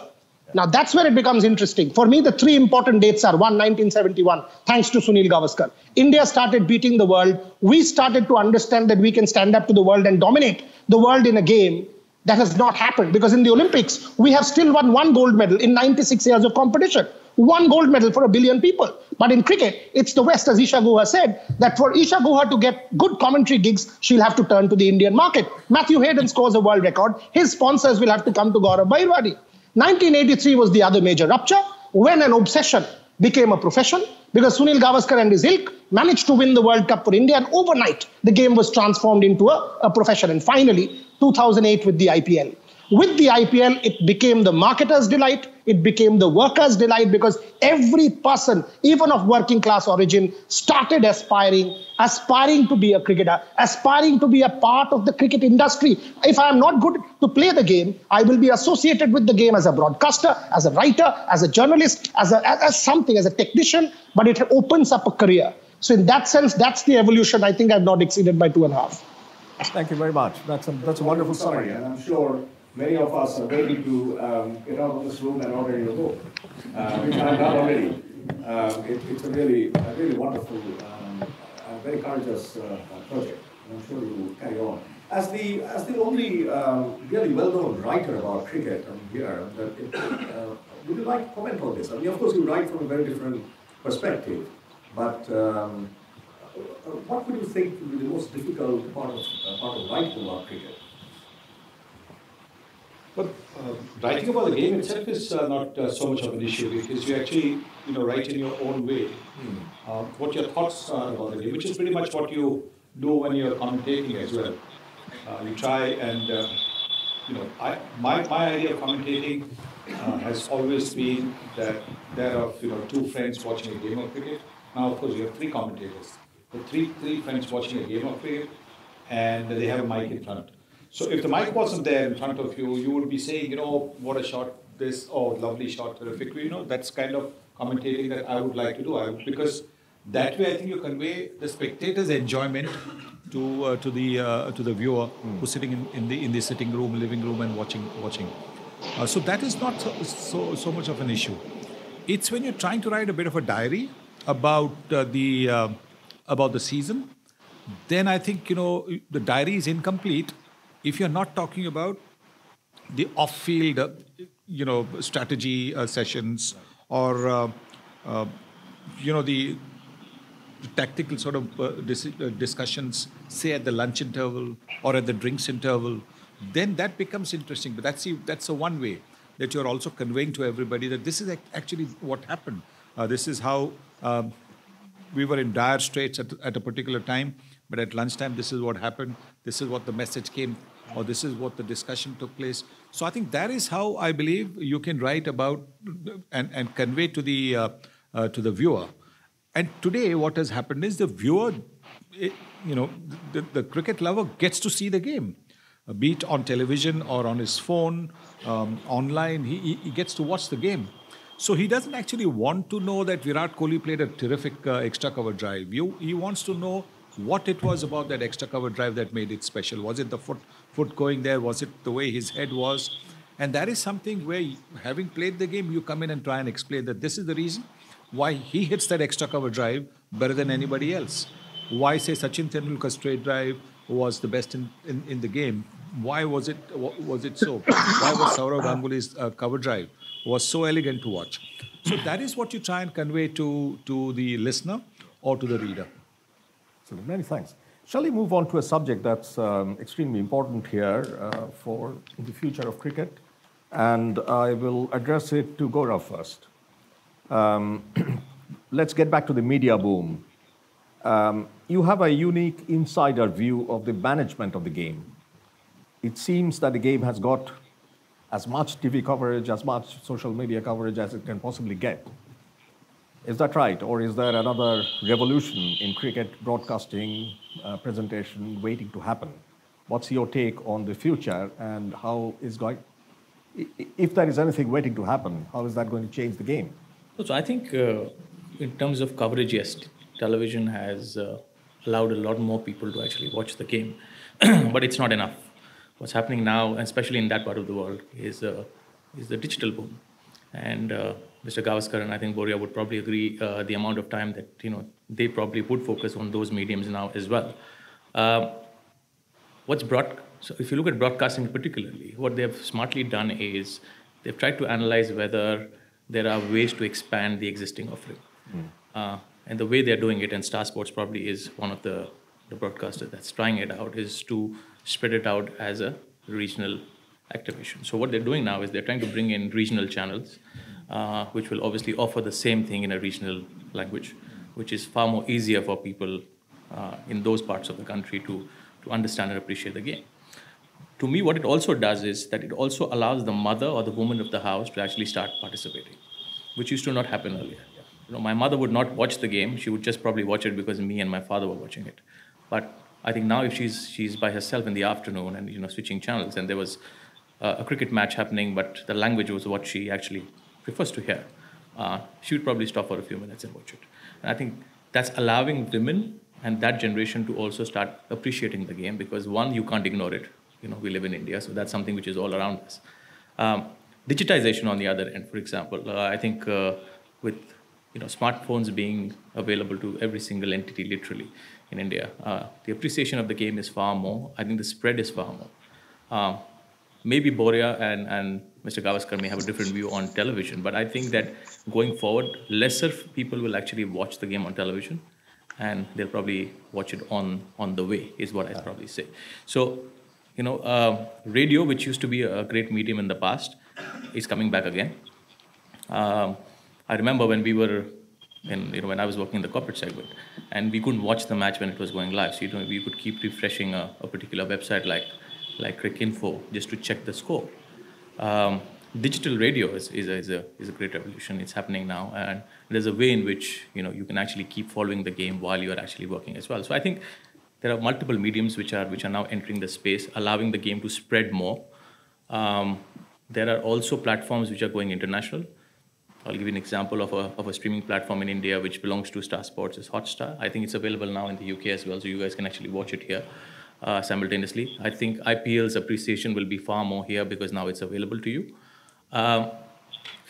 Speaker 6: Now, that's where it becomes interesting. For me, the 3 important dates are, 1, 1971, thanks to Sunil Gavaskar. India started beating the world. We started to understand that we can stand up to the world and dominate the world in a game that has not happened. Because in the Olympics, we have still won 1 gold medal in 96 years of competition. 1 gold medal for 1 billion people. But in cricket, it's the West, as Isha Guha said, that for Isha Guha to get good commentary gigs, she'll have to turn to the Indian market. Matthew Hayden scores a world record. His sponsors will have to come to Gaurav Bahirvani. 1983 was the other major rupture when an obsession became a profession because Sunil Gavaskar and his ilk managed to win the World Cup for India, and overnight the game was transformed into a profession. And finally, 2008 with the IPL. With the IPL, it became the marketer's delight. It became the worker's delight because every person, even of working class origin, started aspiring to be a cricketer, aspiring to be a part of the cricket industry. If I am not good to play the game, I will be associated with the game as a broadcaster, as a writer, as a journalist, as a technician, but it opens up a career. So in that sense, that's the evolution. I think I've not exceeded by 2.5.
Speaker 3: Thank you very much. That's a wonderful summary, and I'm sure many of us are waiting to get out of this room and order your book, which I have done already. It's a really wonderful, very courageous project, and I'm sure you will carry on. As the only really well-known writer about cricket here, would you like to comment on this? I mean, of course, you write from a very different perspective, but what would you think would be the most difficult part of writing about cricket?
Speaker 7: But writing about the game itself is not so much of an issue because you actually, write in your own way what your thoughts are about the game, which is pretty much what you do when you're commentating as well. You try and, my idea of commentating has always been that there are, 2 friends watching a game of cricket. Now, of course, you have 3 commentators. The three friends watching a game of cricket, and they have a mic in front. So if the mic wasn't there in front of you, you would be saying, what a shot, this, lovely shot, terrific. That's kind of commentating that I would like to do. Because that way I think you convey the spectator's enjoyment to the viewer who's sitting in the sitting room, living room, and watching. So that is not so much of an issue. It's when you're trying to write a bit of a diary about the season, then I think the diary is incomplete if you're not talking about the off-field, strategy sessions or the tactical sort of discussions, say at the lunch interval or at the drinks interval. Then that becomes interesting. But that's the one way that you're also conveying to everybody that this is actually what happened. This is how we were in dire straits at a particular time, but at lunchtime, this is what happened, this is what the message came, or this is what the discussion took place. So I think that is how I believe you can write about and convey to the viewer. And today, what has happened is the viewer, the cricket lover gets to see the game, be it on television or on his phone, online. He gets to watch the game. So he doesn't actually want to know that Virat Kohli played a terrific extra cover drive. He wants to know what it was about that extra cover drive that made it special. Was it the foot going there? Was it the way his head was? And that is something where, having played the game, you come in and try and explain that this is the reason why he hits that extra cover drive better than anybody else. Why, say, Sachin Tendulkar's straight drive was the best in the game. Why was it so? Why was Sourav Ganguly's cover drive was so elegant to watch? So that is what you try and convey to the listener or to the reader.
Speaker 3: So many thanks. Shall we move on to a subject that's extremely important here for the future of cricket? And I will address it to Gaurav first. Let's get back to the media boom. You have a unique insider view of the management of the game. It seems that the game has got as much TV coverage, as much social media coverage as it can possibly get. Is that right? Or is there another revolution in cricket broadcasting, presentation waiting to happen? What's your take on the future, and how is going, if there is anything waiting to happen, how is that going to change the game?
Speaker 8: So I think in terms of coverage, yes, television has allowed a lot more people to actually watch the game, but it's not enough. What's happening now, especially in that part of the world, is the digital boom. And Mr. Gavaskar and I think Boria would probably agree the amount of time that they probably would focus on those mediums now as well. So if you look at broadcasting particularly, what they've smartly done is they've tried to analyze whether there are ways to expand the existing offering. And the way they're doing it, and Star Sports probably is one of the broadcasters that's trying it out, is to spread it out as a regional activation. So what they're doing now is they're trying to bring in regional channels, which will obviously offer the same thing in a regional language, which is far more easier for people in those parts of the country to understand and appreciate the game. To me, what it also does is that it also allows the mother or the woman of the house to actually start participating, which used to not happen earlier. My mother would not watch the game. She would just probably watch it because me and my father were watching it. But I think now if she's by herself in the afternoon and switching channels, and there was a cricket match happening, but the language was what she actually prefers to hear, she would probably stop for a few minutes and watch it. And I think that's allowing women and that generation to also start appreciating the game, because one, you can't ignore it. We live in India, so that's something which is all around us. Digitization on the other end, for example, I think with smartphones being available to every single entity literally in India, the appreciation of the game is far more. I think the spread is far more. Maybe Boria and Mr. Gavaskar may have a different view on television, but I think that going forward, lesser people will actually watch the game on television, and they'll probably watch it on the way, is what I'd probably say. So, radio, which used to be a great medium in the past, is coming back again. I remember when we were when I was working in the corporate segment, and we couldn't watch the match when it was going live. So we could keep refreshing a particular website like Cricinfo just to check the score. Digital radio is a great revolution. It's happening now, and there's a way in which you can actually keep following the game while you are actually working as well. So I think there are multiple mediums which are now entering the space, allowing the game to spread more. There are also platforms which are going international. I'll give you an example of a streaming platform in India which belongs to Star Sports, is Hotstar. I think it's available now in the UK as well, so you guys can actually watch it here simultaneously. I think IPL's appreciation will be far more here because now it's available to you. So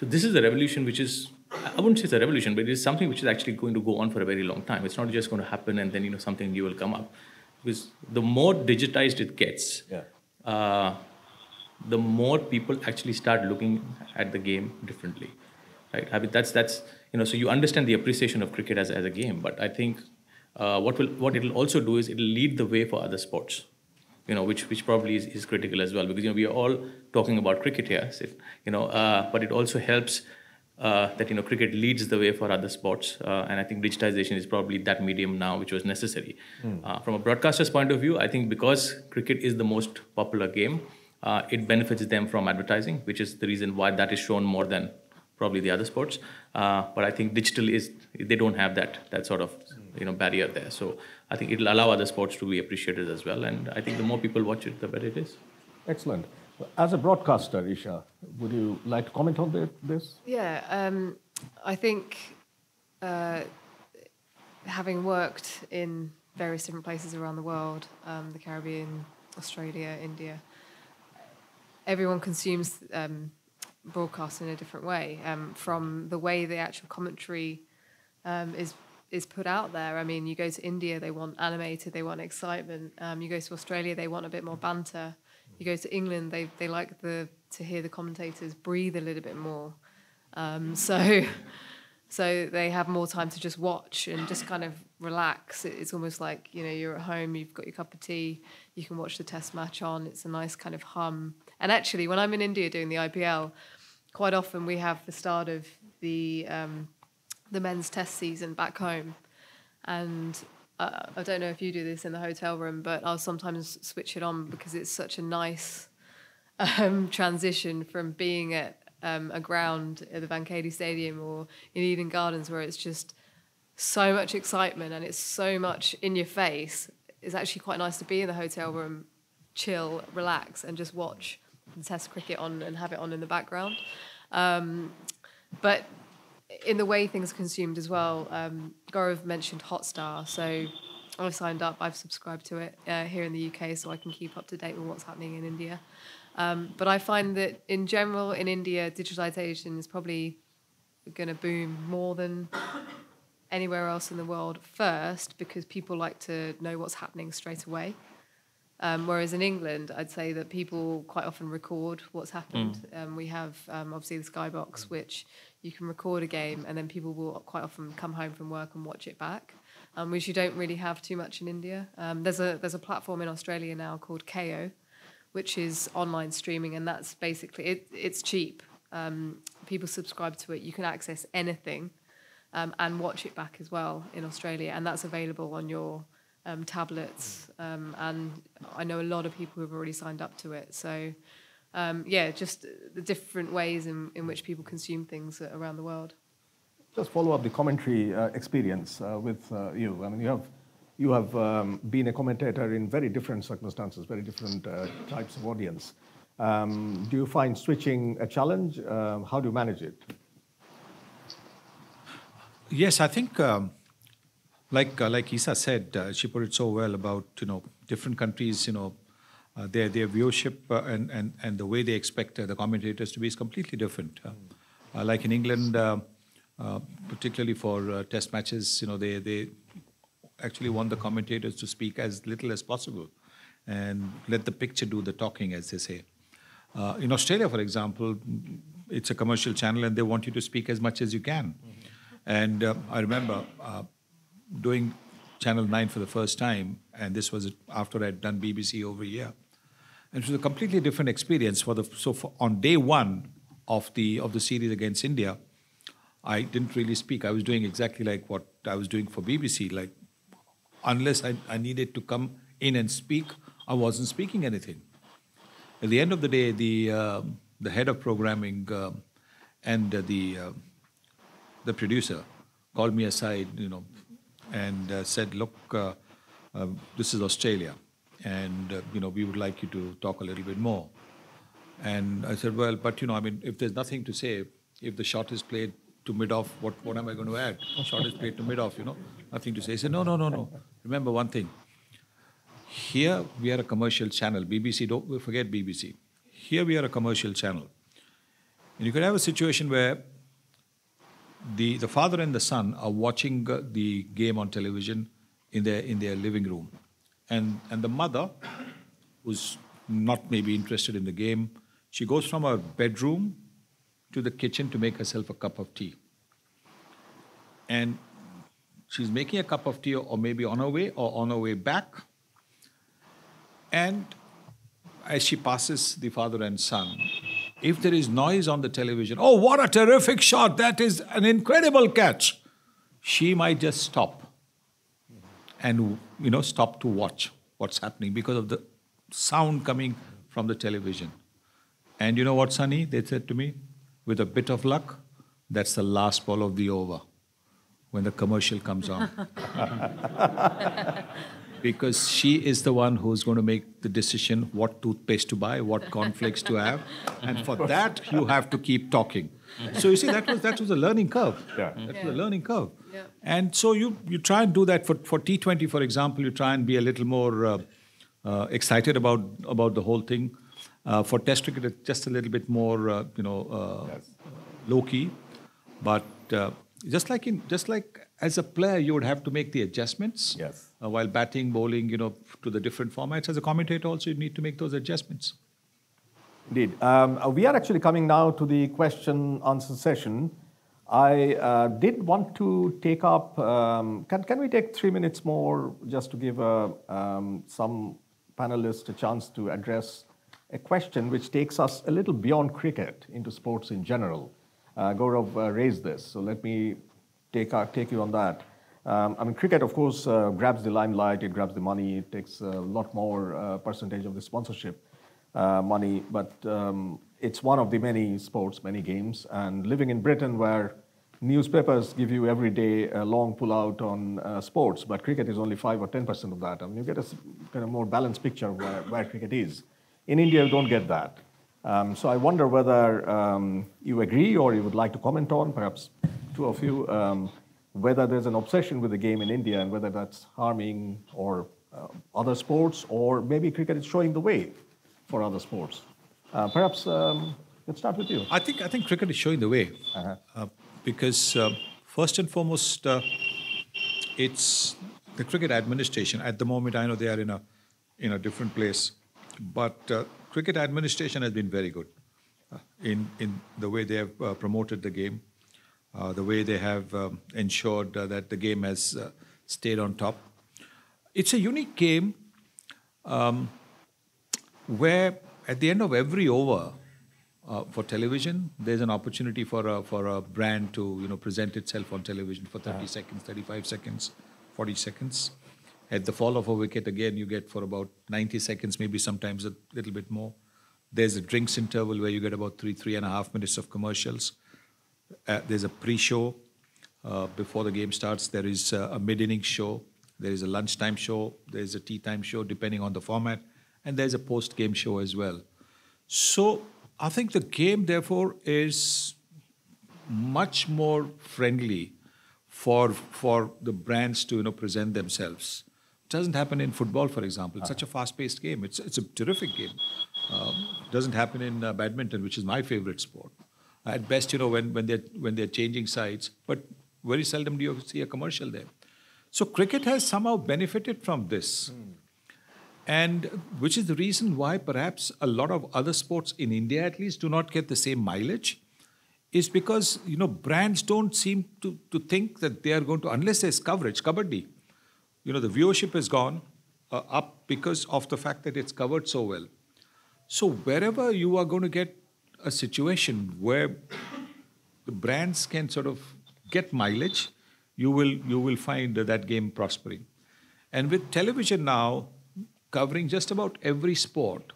Speaker 8: this is a revolution which is, I wouldn't say it's a revolution, but it is something which is actually going to go on for a very long time. It's not just going to happen and then something new will come up. Because the more digitized it gets, the more people actually start looking at the game differently. Right? I mean, that's so you understand the appreciation of cricket as a game, but I think what it'll also do is it'll lead the way for other sports, which probably is critical as well, because we are all talking about cricket here, but it also helps that cricket leads the way for other sports, and I think digitization is probably that medium now which was necessary. From a broadcaster's point of view, I think because cricket is the most popular game, it benefits them from advertising, which is the reason why that is shown more than probably the other sports. But I think digital they don't have that sort of barrier there. So I think it'll allow other sports to be appreciated as well, and I think the more people watch it, the better it is.
Speaker 3: Excellent. As a broadcaster, Isha, would you like to comment on this?
Speaker 5: Yeah, I think having worked in various different places around the world, the Caribbean, Australia, India, everyone consumes broadcast in a different way. From the way the actual commentary is put out there. I mean, you go to India, they want animated, they want excitement. You go to Australia, they want a bit more banter. You go to England, they like to hear the commentators breathe a little bit more. So they have more time to just watch and just kind of relax. It's almost like, you're at home, you've got your cup of tea, you can watch the test match on. It's a nice kind of hum. And actually, when I'm in India doing the IPL, quite often we have the start of the men's test season back home. And I don't know if you do this in the hotel room, but I'll sometimes switch it on because it's such a nice transition from being at a ground at the Wankhede Stadium or in Eden Gardens where it's just so much excitement and it's so much in your face. It's actually quite nice to be in the hotel room, chill, relax, and just watch the test cricket on and have it on in the background. But in the way things are consumed as well, Gaurav mentioned Hotstar, so I've signed up, I've subscribed to it here in the UK so I can keep up to date with what's happening in India. But I find that in general in India, digitalization is probably going to boom more than anywhere else in the world first because people like to know what's happening straight away. Whereas in England, I'd say that people quite often record what's happened. We have obviously the Skybox, which you can record a game and then people will quite often come home from work and watch it back, which you don't really have too much in India. There's a platform in Australia now called KO, which is online streaming, and that's basically, it's cheap. People subscribe to it. You can access anything and watch it back as well in Australia, and that's available on your tablets, and I know a lot of people who've already signed up to it. So, just the different ways in which people consume things around the world.
Speaker 3: Just follow up the commentary experience with you. I mean, you have been a commentator in very different circumstances, very different types of audience. Do you find switching a challenge? How do you manage it?
Speaker 7: Yes, I think. Like Isa said, she put it so well about different countries, their viewership and the way they expect the commentators to be is completely different. Like in England, particularly for test matches, they actually want the commentators to speak as little as possible and let the picture do the talking, as they say. In Australia, for example, it's a commercial channel and they want you to speak as much as you can. And I remember doing Channel 9 for the first time, and this was after I'd done BBC over a year. And it was a completely different experience. On day one of the series against India, I didn't really speak. I was doing exactly like what I was doing for BBC. Like, unless I needed to come in and speak, I wasn't speaking anything. At the end of the day, the head of programming and the producer called me aside, and said, "Look, this is Australia, and we would like you to talk a little bit more." And I said, "Well, but if there's nothing to say, if the shot is played to mid-off, what am I going to add? Shot is played to mid-off, nothing to say." He said, "No. Remember one thing. Here we are a commercial channel. BBC, don't forget BBC. Here we are a commercial channel, and you could have a situation where the father and the son are watching the game on television in their living room, and the mother, who's not maybe interested in the game, she goes from her bedroom to the kitchen to make herself a cup of tea, and she's making a cup of tea, or maybe on her way back, and as she passes the father and son, If there is noise on the television, oh, what a terrific shot, that is an incredible catch, she might just stop and, stop to watch what's happening because of the sound coming from the television. And you know what, Sunny, they said to me, with a bit of luck, that's the last ball of the over when the commercial comes on. Because she is the one who's going to make the decision what toothpaste to buy, what cornflakes to have. And for that, you have to keep talking. So you see, that was a learning curve.
Speaker 3: Yeah.
Speaker 7: That was a learning curve.
Speaker 5: Yeah.
Speaker 7: And so you try and do that. For T20, for example, you try and be a little more excited about the whole thing. For Test cricket, it's just a little bit more, low-key. But just like as a player, you would have to make the adjustments.
Speaker 3: Yes.
Speaker 7: While batting, bowling, to the different formats. As a commentator also, you need to make those adjustments.
Speaker 3: Indeed. We are actually coming now to the question-answer session. I did want to take up, can we take 3 minutes more just to give some panelists a chance to address a question which takes us a little beyond cricket into sports in general. Gaurav raised this, so let me take you on that. Cricket, of course, grabs the limelight, it grabs the money, it takes a lot more percentage of the sponsorship money, but it's one of the many sports, many games, and living in Britain where newspapers give you every day a long pull-out on sports, but cricket is only 5 or 10% of that. You get a kind of more balanced picture of where cricket is. In India, you don't get that. So I wonder whether you agree or you would like to comment on, perhaps two of you, whether there's an obsession with the game in India and whether that's harming or other sports, or maybe cricket is showing the way for other sports. Perhaps let's start with you.
Speaker 7: I think cricket is showing the way because first and foremost, it's the cricket administration. At the moment, I know they are in a different place, but cricket administration has been very good in the way they have promoted the game, the way they have ensured that the game has stayed on top. It's a unique game where at the end of every over for television, there's an opportunity for a brand to present itself on television for 30 seconds, 35 seconds, 40 seconds. At the fall of a wicket, again, you get for about 90 seconds, maybe sometimes a little bit more. There's a drinks interval where you get about 3.5 minutes of commercials. There's a pre-show before the game starts. There is a mid-inning show. There is a lunchtime show. There's a tea time show, depending on the format. And there's a post-game show as well. So I think the game, therefore, is much more friendly for the brands to present themselves. It doesn't happen in football, for example. It's such a fast-paced game. It's a terrific game. It doesn't happen in badminton, which is my favorite sport. At best, when they're changing sides, but very seldom do you see a commercial there. So cricket has somehow benefited from this. And which is the reason why perhaps a lot of other sports in India at least do not get the same mileage, is because brands don't seem to think that they are going to, unless there's coverage, kabaddi. The viewership has gone up because of the fact that it's covered so well. So wherever you are going to get a situation where the brands can sort of get mileage, you will find that game prospering. And with television now covering just about every sport,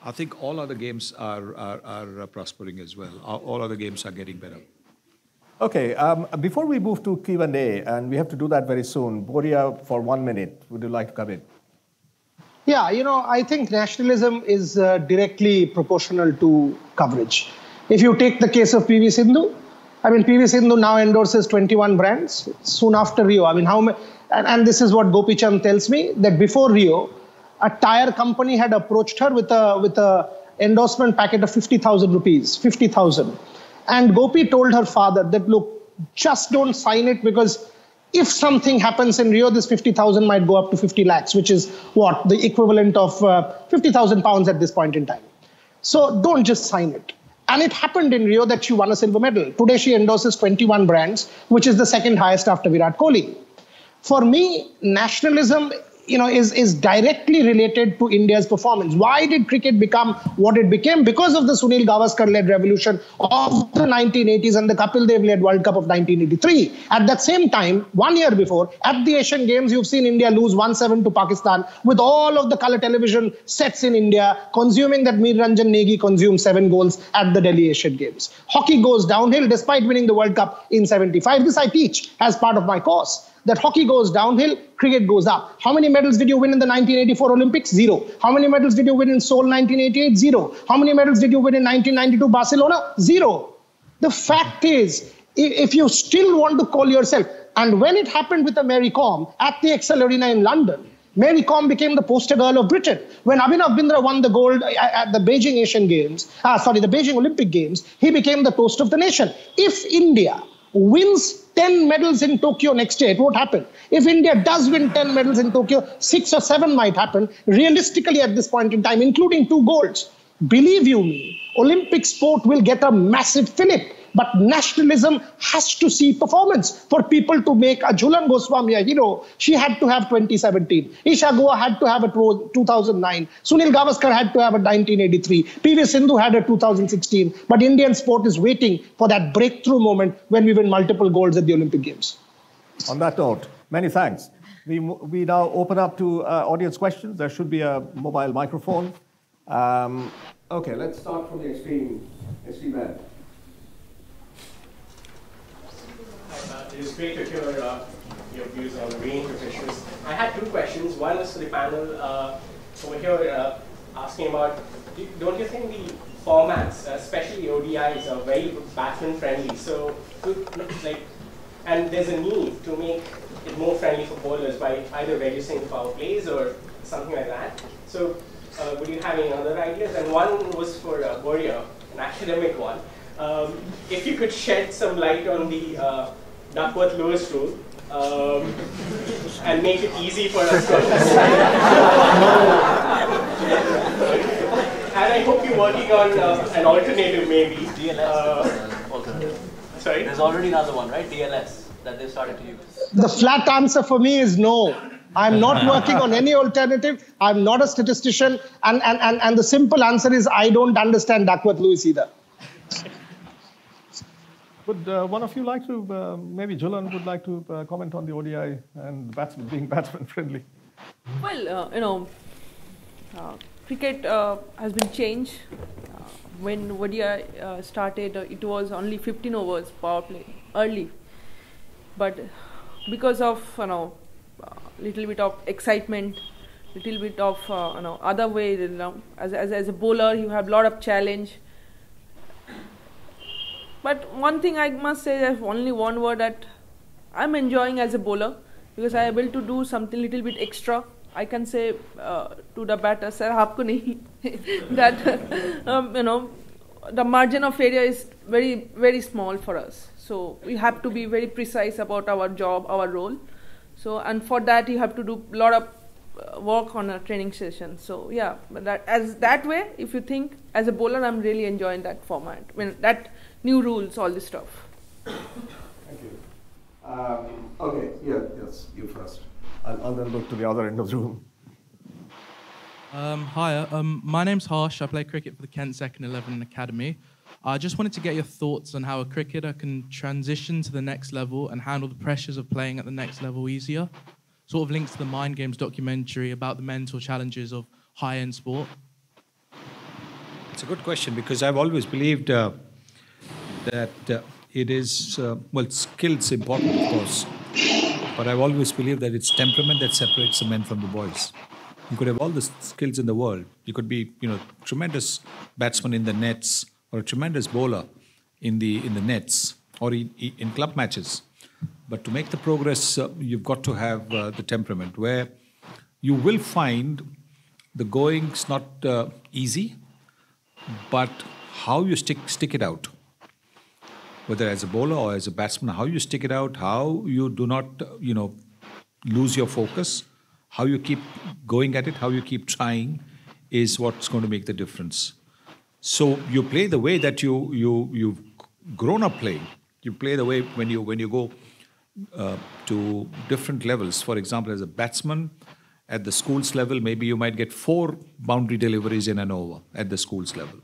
Speaker 7: I think all other games are prospering as well. All other games are getting better.
Speaker 3: Okay, before we move to Q&A, and we have to do that very soon, Boria, for 1 minute, would you like to come in?
Speaker 6: Yeah, I think nationalism is directly proportional to coverage. If you take the case of PV Sindhu, PV Sindhu now endorses 21 brands soon after Rio. And this is what Gopi Chand tells me, that before Rio, a tire company had approached her with a endorsement packet of 50,000 rupees, 50,000. And Gopi told her father that, look, just don't sign it, because if something happens in Rio, this 50,000 might go up to 50 lakhs, which is what? The equivalent of 50,000 pounds at this point in time. So don't just sign it. And it happened in Rio that she won a silver medal. Today she endorses 21 brands, which is the second highest after Virat Kohli. For me, nationalism is directly related to India's performance. Why did cricket become what it became? Because of the Sunil Gavaskar-led revolution of the 1980s and the Kapil Dev-led World Cup of 1983. At that same time, 1 year before, at the Asian Games, you've seen India lose 1-7 to Pakistan with all of the color television sets in India, consuming that Mir Ranjan Negi consumed 7 goals at the Delhi Asian Games. Hockey goes downhill despite winning the World Cup in 75. This I teach as part of my course. That hockey goes downhill, cricket goes up. How many medals did you win in the 1984 Olympics? 0. How many medals did you win in Seoul 1988? 0. How many medals did you win in 1992 Barcelona? 0. The fact is, if you still want to call yourself, and when it happened with the Mary Kom at the Excel Arena in London, Mary Kom became the poster girl of Britain. When Abhinav Bindra won the gold at the Beijing Asian Games, the Beijing Olympic Games, he became the toast of the nation. If India wins 10 medals in Tokyo next year, it won't happen. If India does win 10 medals in Tokyo, 6 or 7 might happen, realistically at this point in time, including 2 golds. Believe you me, Olympic sport will get a massive fillip. But nationalism has to see performance. For people to make a Jhulan Goswami a hero, she had to have 2017. Isha Guha had to have a 2009. Sunil Gavaskar had to have a 1983. PV Sindhu had a 2016. But Indian sport is waiting for that breakthrough moment when we win multiple golds at the Olympic Games.
Speaker 3: On that note, many thanks. We now open up to audience questions. There should be a mobile microphone. Okay, let's start from the extreme end.
Speaker 9: It is great to hear your views on a range of issues. I had 2 questions. One is for the panel over here asking about, don't you think the formats, especially ODIs, are very batsman friendly? So, and there's a need to make it more friendly for bowlers by either reducing foul plays or something like that. So, would you have any other ideas? And one was for Boria, an academic one. If you could shed some light on the Duckworth-Lewis rule and make it easy for us to understand. And I hope you're working on an alternative maybe.
Speaker 10: DLS. Alternative.
Speaker 9: Sorry?
Speaker 10: There's already another one, right? DLS, that they've started to use.
Speaker 6: The flat answer for me is no. I'm not working on any alternative. I'm not a statistician. And the simple answer is I don't understand Duckworth-Lewis either.
Speaker 3: Would one of you like to, maybe Jhulan would like to comment on the ODI and being batsman friendly?
Speaker 4: Well, cricket has been changed. When ODI started, it was only 15 overs power play early. But because of little bit of excitement, little bit of other way, as a bowler, you have a lot of challenge. But one thing I must say, there's only one word that I'm enjoying as a bowler, because I'm able to do something little bit extra. I can say to the batter, sir, aapko nahi, that the margin of error is very, very small for us. So we have to be very precise about our job, our role. So, and for that you have to do a lot of work on a training session. So yeah, but that way, if you think as a bowler, I'm really enjoying that format. That new rules, all this stuff.
Speaker 3: Thank you. Okay, yes, you first. I'll then look to the other end of the room.
Speaker 11: Hi, my name's Harsh. I play cricket for the Kent Second 11 Academy. I just wanted to get your thoughts on how a cricketer can transition to the next level and handle the pressures of playing at the next level easier. Sort of links to the Mind Games documentary about the mental challenges of high-end sport.
Speaker 7: It's a good question, because I've always believed that it is, skill's important, of course, but I've always believed that it's temperament that separates the men from the boys. You could have all the skills in the world. You could be, tremendous batsman in the nets, or a tremendous bowler in the nets, or in club matches. But to make the progress, you've got to have the temperament, where you will find the going's not easy, but how you stick it out. Whether as a bowler or as a batsman, how you stick it out, how you do not, lose your focus, how you keep going at it, how you keep trying, is what's going to make the difference. So you play the way that you've grown up playing. You play the way when you go to different levels. For example, as a batsman, At the schools level, maybe you might get 4 boundary deliveries in an over at the schools level.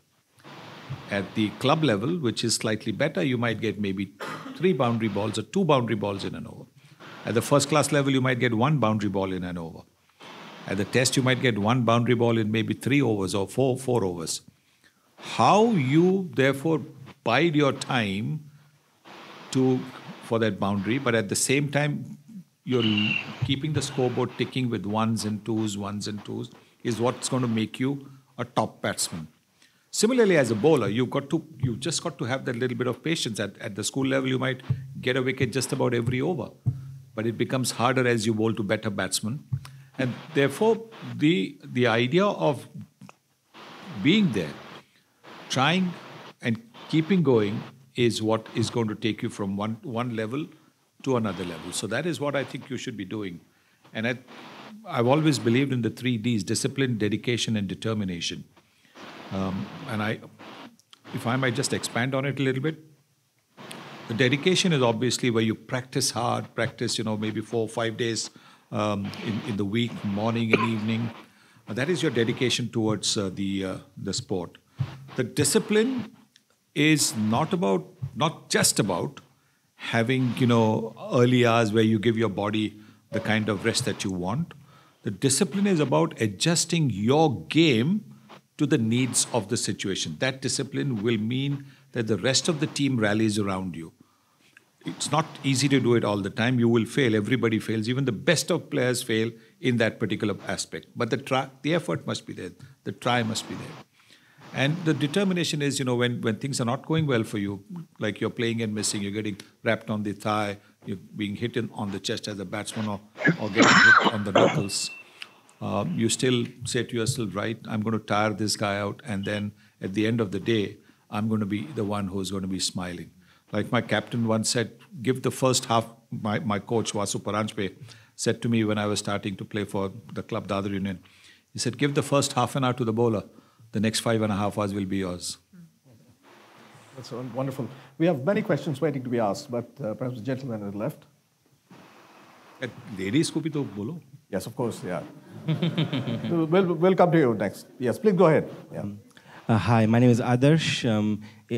Speaker 7: At the club level, which is slightly better, you might get maybe 3 boundary balls or 2 boundary balls in an over. At the first class level, you might get 1 boundary ball in an over. At the test, you might get 1 boundary ball in maybe 3 overs or 4 overs. How you therefore bide your time for that boundary, but at the same time, you're keeping the scoreboard ticking with 1s and 2s, is what's going to make you a top batsman. Similarly, as a bowler, you just got to have that little bit of patience. At the school level, you might get a wicket just about every over, but it becomes harder as you bowl to better batsmen. And therefore, the idea of being there, trying and keeping going is what is going to take you from one level to another level. So that is what I think you should be doing. And I've always believed in the 3 Ds: discipline, dedication, and determination. If I might just expand on it a little bit, the dedication is obviously where you practice hard, maybe 4 or 5 days in the week, morning and evening. That is your dedication towards the sport. The discipline is not just about having early hours where you give your body the kind of rest that you want. The discipline is about adjusting your game to the needs of the situation. That discipline will mean that the rest of the team rallies around you. It's not easy to do it all the time. You will fail. Everybody fails. Even the best of players fail in that particular aspect. But the effort must be there. The try must be there. And the determination is, when things are not going well for you, like you're playing and missing, you're getting wrapped on the thigh, you're being hit on the chest as a batsman or getting hit on the knuckles, you still say to yourself, right, I'm going to tire this guy out, and then at the end of the day, I'm going to be the one who's going to be smiling. Like my captain once said, give the first half, my coach, Vasu Paranjpe, said to me when I was starting to play for the club, Dadar Union, he said, give the first half an hour to the bowler. The next 5.5 hours will be yours.
Speaker 3: That's wonderful. We have many questions waiting to be asked, but perhaps the gentleman on the left.
Speaker 7: Ladies ko bhi to bolo.
Speaker 3: Yes, of course, yeah. We'll come to you next. Yes, please go ahead. Yeah.
Speaker 12: Hi, my name is Adarsh.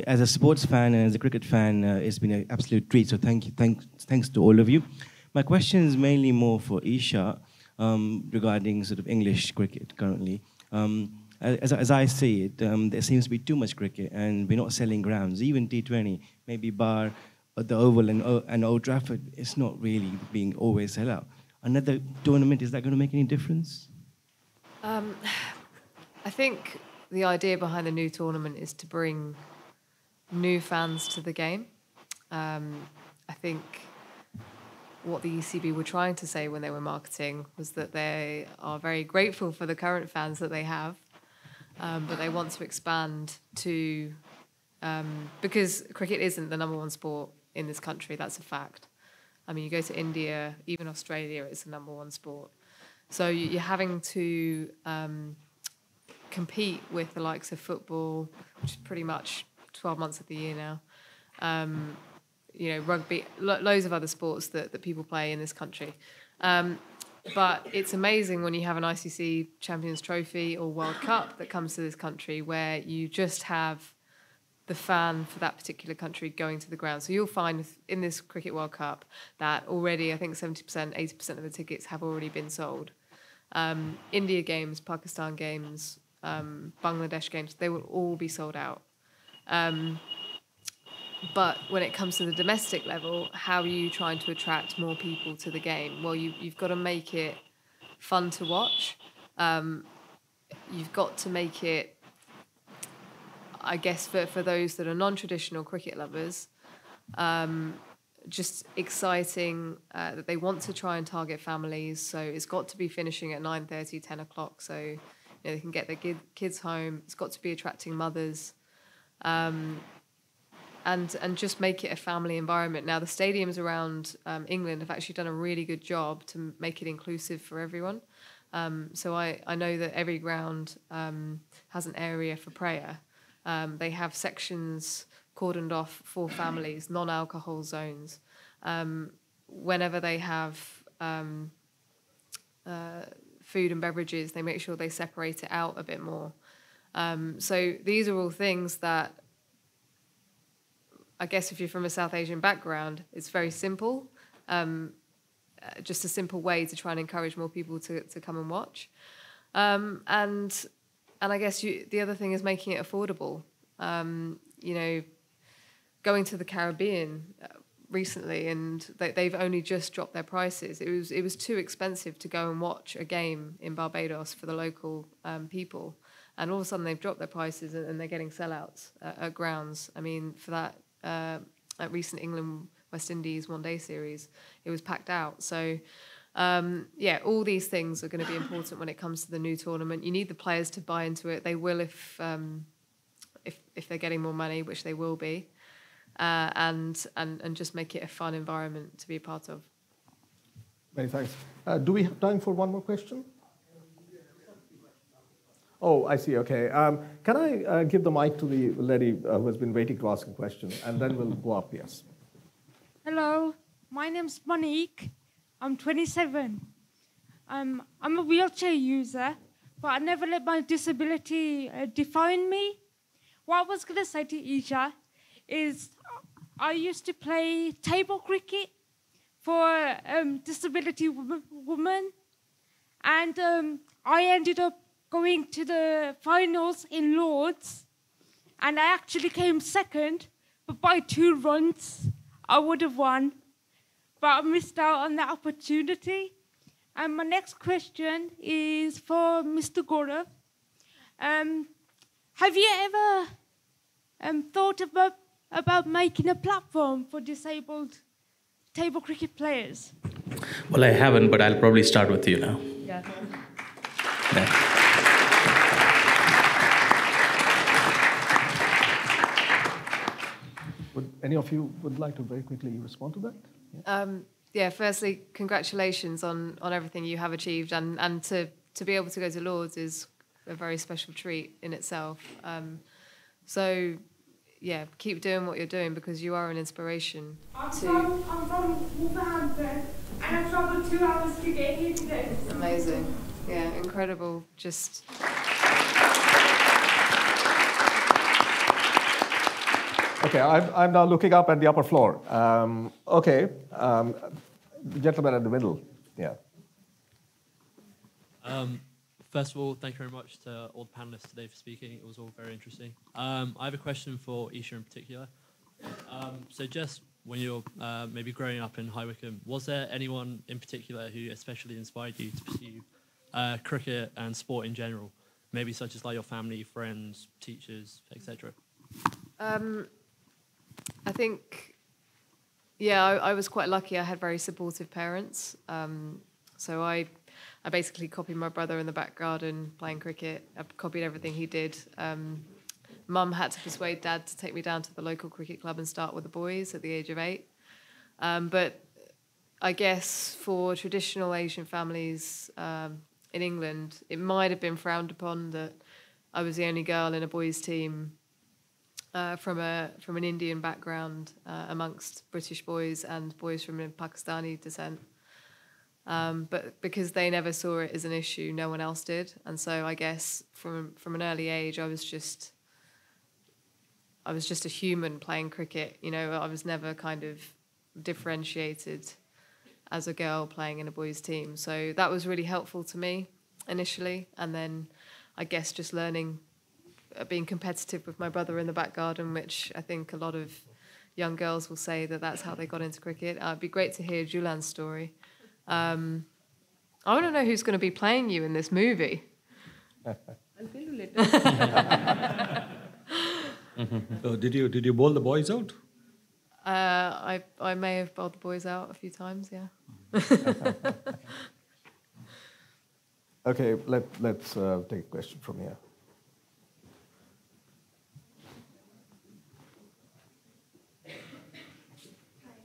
Speaker 12: As a sports fan and as a cricket fan, it's been an absolute treat. So thanks to all of you. My question is mainly more for Isha regarding sort of English cricket currently. As I see it, there seems to be too much cricket, and we're not selling grounds. Even T20, maybe bar the Oval and Old Trafford, it's not really being always sell out. Another tournament, is that going to make any difference?
Speaker 5: I think the idea behind the new tournament is to bring new fans to the game. I think what the ECB were trying to say when they were marketing was that they are very grateful for the current fans that they have. But they want to expand to, because cricket isn't the #1 sport in this country, that's a fact. I mean, you go to India, even Australia, it's the #1 sport. So you're having to compete with the likes of football, which is pretty much 12 months of the year now. Rugby, loads of other sports that people play in this country. But it's amazing when you have an ICC Champions Trophy or World Cup that comes to this country where you just have the fan for that particular country going to the ground. So you'll find in this Cricket World Cup that already, I think 70%, 80% of the tickets have already been sold. India games, Pakistan games, Bangladesh games, they will all be sold out. But when it comes to the domestic level, how are you trying to attract more people to the game? Well, you've got to make it fun to watch. You've got to make it, I guess, for those that are non-traditional cricket lovers, just exciting that they want to try and target families. So it's got to be finishing at 9:30, 10 o'clock so they can get their kids home. It's got to be attracting mothers. And just make it a family environment. Now, the stadiums around England have actually done a really good job to make it inclusive for everyone. So I know that every ground has an area for prayer. They have sections cordoned off for families, non-alcohol zones. Whenever they have food and beverages, they make sure they separate it out a bit more. So these are all things that, I guess if you're from a South Asian background, it's very simple. Just a simple way to try and encourage more people to come and watch. And I guess the other thing is making it affordable. Going to the Caribbean recently, and they've only just dropped their prices. It was too expensive to go and watch a game in Barbados for the local people, and all of a sudden they've dropped their prices and they're getting sellouts at grounds. I mean, for that at recent England West Indies one-day series, it was packed out. So all these things are going to be important when it comes to the new tournament. You need the players to buy into it. They will if they're getting more money, which they will be. And just make it a fun environment to be a part of.
Speaker 3: Many thanks. Do we have time for one more question? Oh, I see. Okay. Can I give the mic to the lady who has been waiting to ask a question, and then we'll go up, yes.
Speaker 13: Hello, my name's Monique. I'm 27. I'm a wheelchair user, but I never let my disability define me. What I was going to say to Isha is I used to play table cricket for disability women, and I ended up going to the finals in Lords, and I actually came second, but by 2 runs I would have won, but I missed out on that opportunity. And my next question is for Mr. Gaurav. Have you ever thought about making a platform for disabled table cricket players?
Speaker 8: Well, I haven't, but I'll probably start with you now.
Speaker 13: Yeah.
Speaker 3: Would any of you would like to very quickly respond to that?
Speaker 5: Yeah. Firstly, congratulations on everything you have achieved, and to be able to go to Lords is a very special treat in itself. So, yeah, keep doing what you're doing because you are an inspiration.
Speaker 13: I'm from Wolverhampton, and I've travelled 2 hours to get here today.
Speaker 5: Amazing. Yeah, incredible. Just...
Speaker 3: Okay, I'm now looking up at the upper floor. Okay, the gentleman in the middle, yeah.
Speaker 14: First of all, thank you very much to all the panelists today for speaking. It was all very interesting. I have a question for Isha in particular. So just when you're maybe growing up in High Wycombe, was there anyone in particular who especially inspired you to pursue cricket and sport in general? Maybe such as like your family, friends, teachers, etc.
Speaker 5: I think, yeah, I was quite lucky. I had very supportive parents. So I basically copied my brother in the back garden playing cricket. I copied everything he did. Mum had to persuade Dad to take me down to the local cricket club and start with the boys at the age of 8. But I guess for traditional Asian families in England, it might have been frowned upon that I was the only girl in a boys' team from an Indian background amongst British boys and boys from Pakistani descent. But because they never saw it as an issue, no one else did. And so I guess from an early age, I was just a human playing cricket. You know, I was never kind of differentiated as a girl playing in a boys' team. So that was really helpful to me initially. And then I guess just learning, being competitive with my brother in the back garden, which I think a lot of young girls will say that that's how they got into cricket. It'd be great to hear Jhulan's story. I want to know who's going to be playing you in this movie.
Speaker 4: I'll tell you later.
Speaker 7: So did you bowl the boys out?
Speaker 5: I may have bowled the boys out a few times, yeah.
Speaker 3: Okay, let's take a question from here.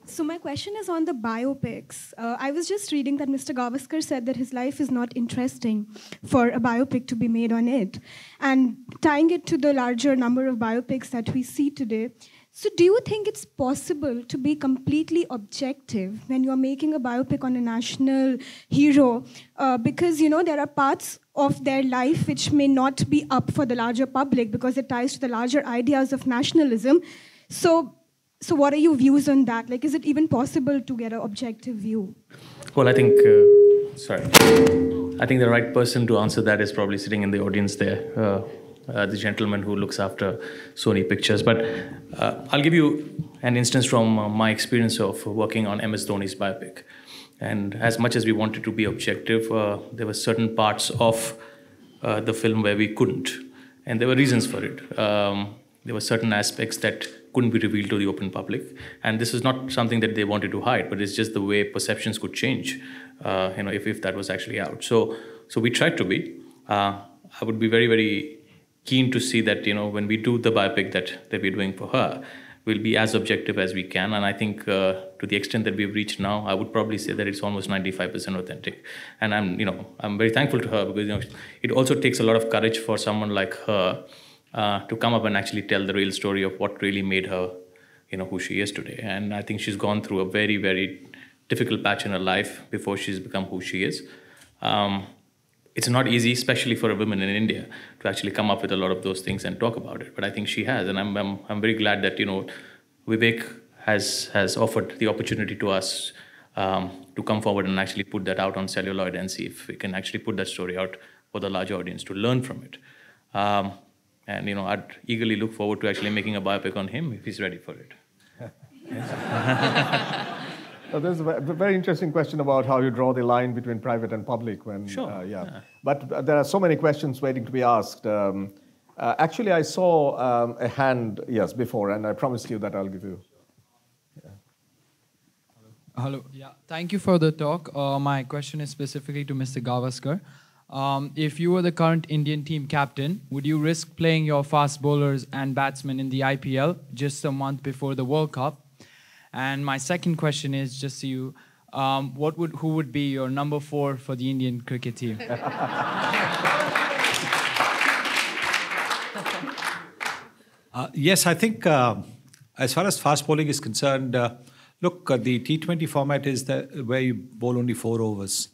Speaker 15: So my question is on the biopics. I was just reading that Mr. Gavaskar said that his life is not interesting for a biopic to be made on it. And tying it to the larger number of biopics that we see today, So do you think it's possible to be completely objective when you're making a biopic on a national hero? Because, there are parts of their life which may not be up for the larger public because it ties to the larger ideas of nationalism. So what are your views on that? Like, is it even possible to get an objective view?
Speaker 8: Well, I think, I think the right person to answer that is probably sitting in the audience there, the gentleman who looks after Sony Pictures. But I'll give you an instance from my experience of working on MS Dhoni's biopic. And as much as we wanted to be objective, there were certain parts of the film where we couldn't. And there were reasons for it. There were certain aspects that couldn't be revealed to the open public. And this is not something that they wanted to hide, but it's just the way perceptions could change, if that was actually out. So we tried to be. I would be very, very keen to see that, when we do the biopic that we're doing for her, we'll be as objective as we can. And I think to the extent that we've reached now, I would probably say that it's almost 95% authentic. And I'm very thankful to her because, it also takes a lot of courage for someone like her to come up and actually tell the real story of what really made her, who she is today. And I think she's gone through a very, very difficult patch in her life before she's become who she is. It's not easy, especially for a woman in India, to actually come up with a lot of those things and talk about it. But I think she has, and I'm very glad that Vivek has offered the opportunity to us to come forward and actually put that out on celluloid and see if we can actually put that story out for the larger audience to learn from it. And I'd eagerly look forward to actually making a biopic on him if he's ready for it.
Speaker 3: There's a very interesting question about how you draw the line between private and public.
Speaker 8: Sure.
Speaker 3: Yeah. But there are so many questions waiting to be asked. Actually, I saw a hand, before, and I promised you that I'll give you. Yeah.
Speaker 16: Hello. Yeah. Thank you for the talk. My question is specifically to Mr. Gavaskar. If you were the current Indian team captain, would you risk playing your fast bowlers and batsmen in the IPL just a month before the World Cup? And my second question is just to you, who would be your number 4 for the Indian cricket team?
Speaker 7: Yes, I think as far as fast bowling is concerned, look, the T20 format is where you bowl only 4 overs.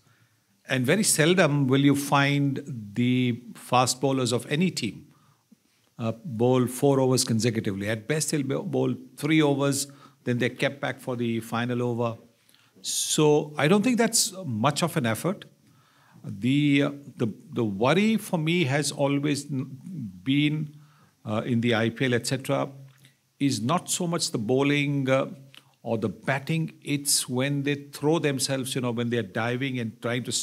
Speaker 7: And very seldom will you find the fast bowlers of any team bowl 4 overs consecutively. At best, they'll bowl 3 overs, then they're kept back for the final over. So I don't think that's much of an effort. The worry for me has always been in the IPL, etc., is not so much the bowling or the batting. It's when they throw themselves, when they're diving and trying to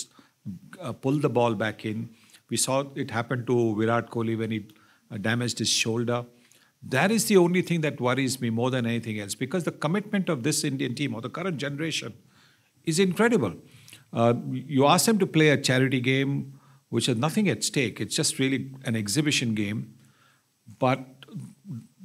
Speaker 7: pull the ball back in. We saw it happen to Virat Kohli when he damaged his shoulder. That is the only thing that worries me more than anything else, because the commitment of this Indian team or the current generation is incredible. You ask them to play a charity game, which has nothing at stake. It's just really an exhibition game. But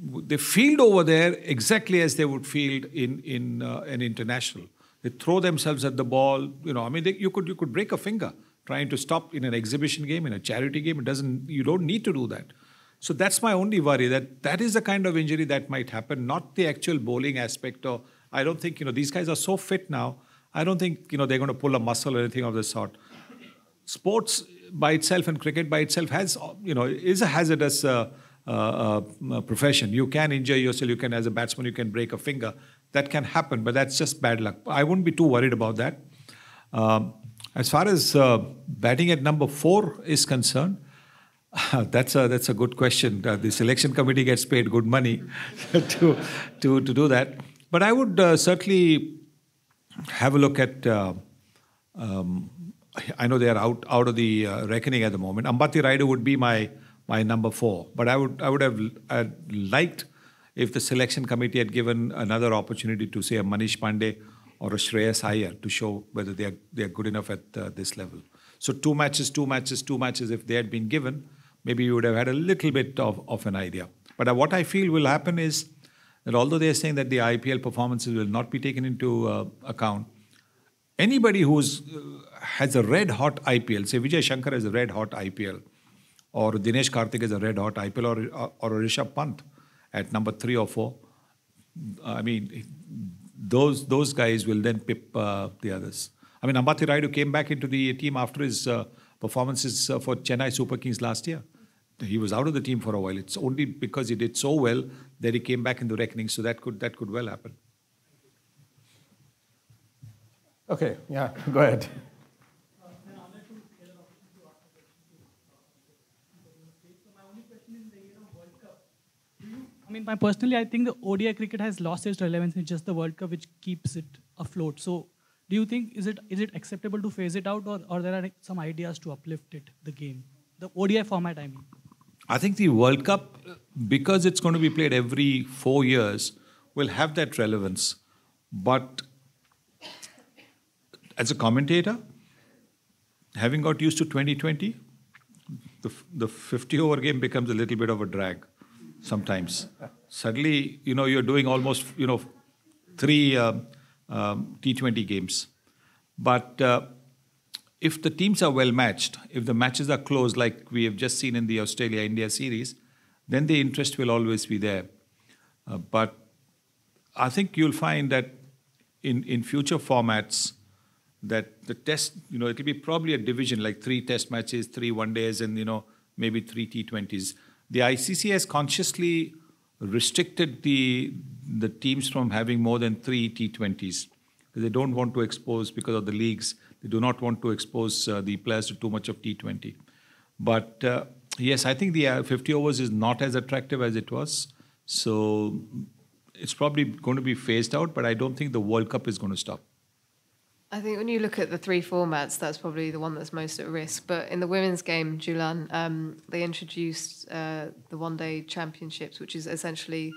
Speaker 7: they field over there exactly as they would field in an international. They throw themselves at the ball. You could break a finger trying to stop in an exhibition game, in a charity game. You don't need to do that. So that's my only worry, that is the kind of injury that might happen, not the actual bowling aspect. Or I don't think, these guys are so fit now. I don't think, they're going to pull a muscle or anything of the sort. Sports by itself and cricket by itself is a hazardous profession. You can injure yourself. You can, as a batsman, you can break a finger. That can happen, but that's just bad luck. I wouldn't be too worried about that. As far as batting at number 4 is concerned, that's a good question. The selection committee gets paid good money to do that. But I would certainly have a look at. I know they are out of the reckoning at the moment. Ambati Rayudu would be my number 4. But I would have liked if the selection committee had given another opportunity to, say, a Manish Pandey or a Shreyas Iyer to show whether they are good enough at this level. So 2 matches. If they had been given, maybe you would have had a little bit of an idea. But what I feel will happen is that although they are saying that the IPL performances will not be taken into account, anybody who has a red-hot IPL, say Vijay Shankar has a red-hot IPL, or Dinesh Karthik has a red-hot IPL, or Rishabh Pant at number 3 or 4, I mean, those guys will then pip the others. I mean, Ambati Rayudu came back into the team after his performances for Chennai Super Kings last year. He was out of the team for a while. It's only because he did so well that he came back in the reckoning. So that could well happen.
Speaker 3: Okay, yeah, go ahead.
Speaker 17: I mean, personally, I think the ODI cricket has lost its relevance. It's just the World Cup which keeps it afloat. So, do you think is it acceptable to phase it out, or there are some ideas to uplift it, the game, the ODI format? I mean,
Speaker 7: I think the World Cup, because it's going to be played every 4 years, will have that relevance. But as a commentator, having got used to 2020, the 50-over game becomes a little bit of a drag sometimes. Suddenly, you're doing almost, 3 T20 games. But if the teams are well matched, if the matches are close, like we have just seen in the Australia-India series, then the interest will always be there. But I think you'll find that in future formats, that the test, it'll be probably a division, like 3 test matches, 3 one-days, and, maybe 3 T20s. The ICC has consciously restricted the teams from having more than 3 T20s. They don't want to expose, because of the leagues, they do not want to expose the players to too much of T20. But yes, I think the 50 overs is not as attractive as it was. So it's probably going to be phased out, but I don't think the World Cup is going to stop.
Speaker 5: I think when you look at the 3 formats, that's probably the one that's most at risk. But in the women's game, Jhulan, they introduced the one-day championships, which is essentially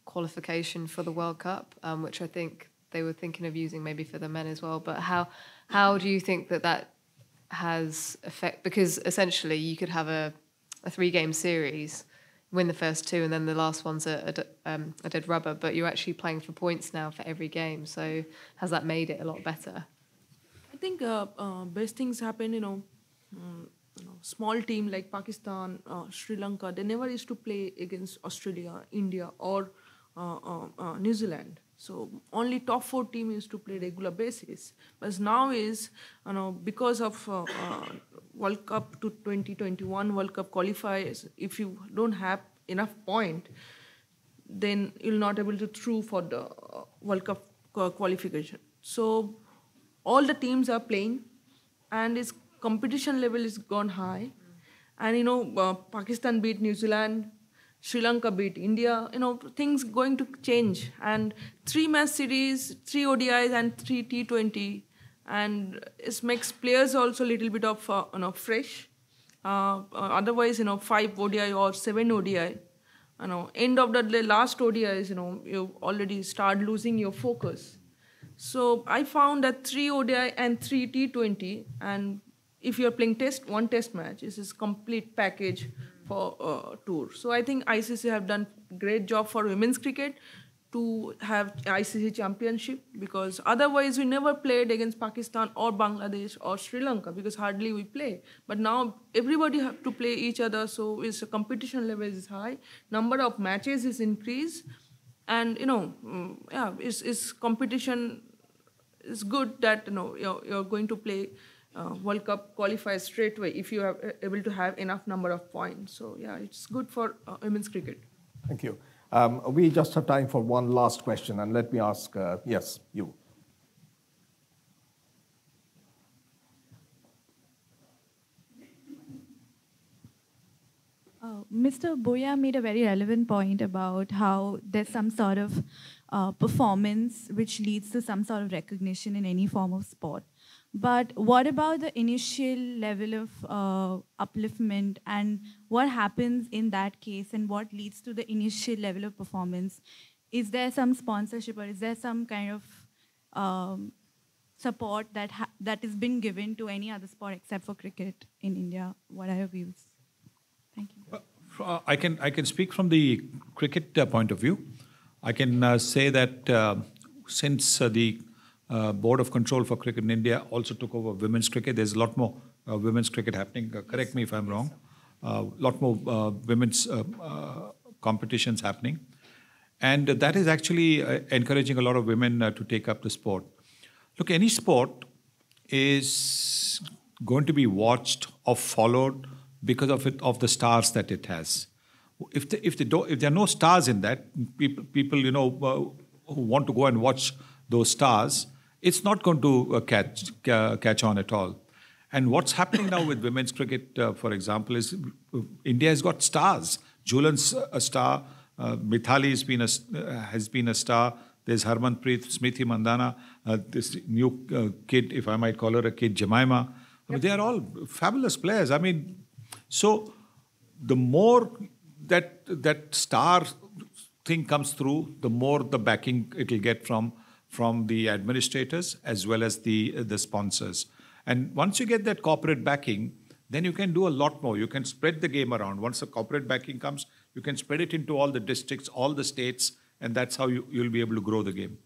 Speaker 5: qualification for the World Cup, which I think they were thinking of using maybe for the men as well. But how do you think that has effect? Because essentially you could have a 3-game series, win the first 2, and then the last one's a dead rubber. But you're actually playing for points now for every game. So has that made it a lot better?
Speaker 4: I think best things happen, small team like Pakistan, Sri Lanka, they never used to play against Australia, India, or New Zealand. So only top 4 team used to play regular basis. But now is, because of World Cup to 2021 World Cup qualifiers, if you don't have enough point, then you'll not able to through for the World Cup qualification. So all the teams are playing, and its competition level is gone high. And Pakistan beat New Zealand, Sri Lanka beat India, things going to change. And 3-match series, 3 ODIs and 3 T20, and it makes players also a little bit of fresh. Otherwise, 5 ODI or 7 ODI, end of the last ODIs, you already start losing your focus. So I found that 3 ODI and 3 T20, and if you're playing one test match, this is complete package for tour. So I think ICC have done great job for women's cricket to have ICC championship, because otherwise we never played against Pakistan or Bangladesh or Sri Lanka, because hardly we play. But now everybody have to play each other, so its competition level is high, number of matches is increased, and it's competition is good that you're going to play World Cup qualifiers straight away if you are able to have enough number of points. So yeah, it's good for women's cricket.
Speaker 3: Thank you. We just have time for one last question, and let me ask, yes, you.
Speaker 18: Mr. Boria made a very relevant point about how there's some sort of performance which leads to some sort of recognition in any form of sport. But what about the initial level of upliftment, and what happens in that case, and what leads to the initial level of performance? Is there some sponsorship, or is there some kind of support that is been given to any other sport except for cricket in India? What are your views? Thank you.
Speaker 7: I can speak from the cricket point of view. I can say that since the Board of Control for Cricket in India also took over women's cricket, there's a lot more women's cricket happening. Correct me if I'm wrong. A lot more women's competitions happening. And that is actually encouraging a lot of women to take up the sport. Look, any sport is going to be watched or followed because of the stars that it has. If there are no stars in that, people who want to go and watch those stars, it's not going to catch on at all. And what's happening now with women's cricket, for example, is India has got stars. Jhulan's a star. Mithali has been a star. There's Harmanpreet, Smriti Mandhana, this new kid, if I might call her a kid, Jemima. I mean, they are all fabulous players. I mean, so the more that star thing comes through, the more the backing it will get from the administrators as well as the sponsors. And once you get that corporate backing, then you can do a lot more. You can spread the game around. Once the corporate backing comes, you can spread it into all the districts, all the states, and that's how you'll be able to grow the game.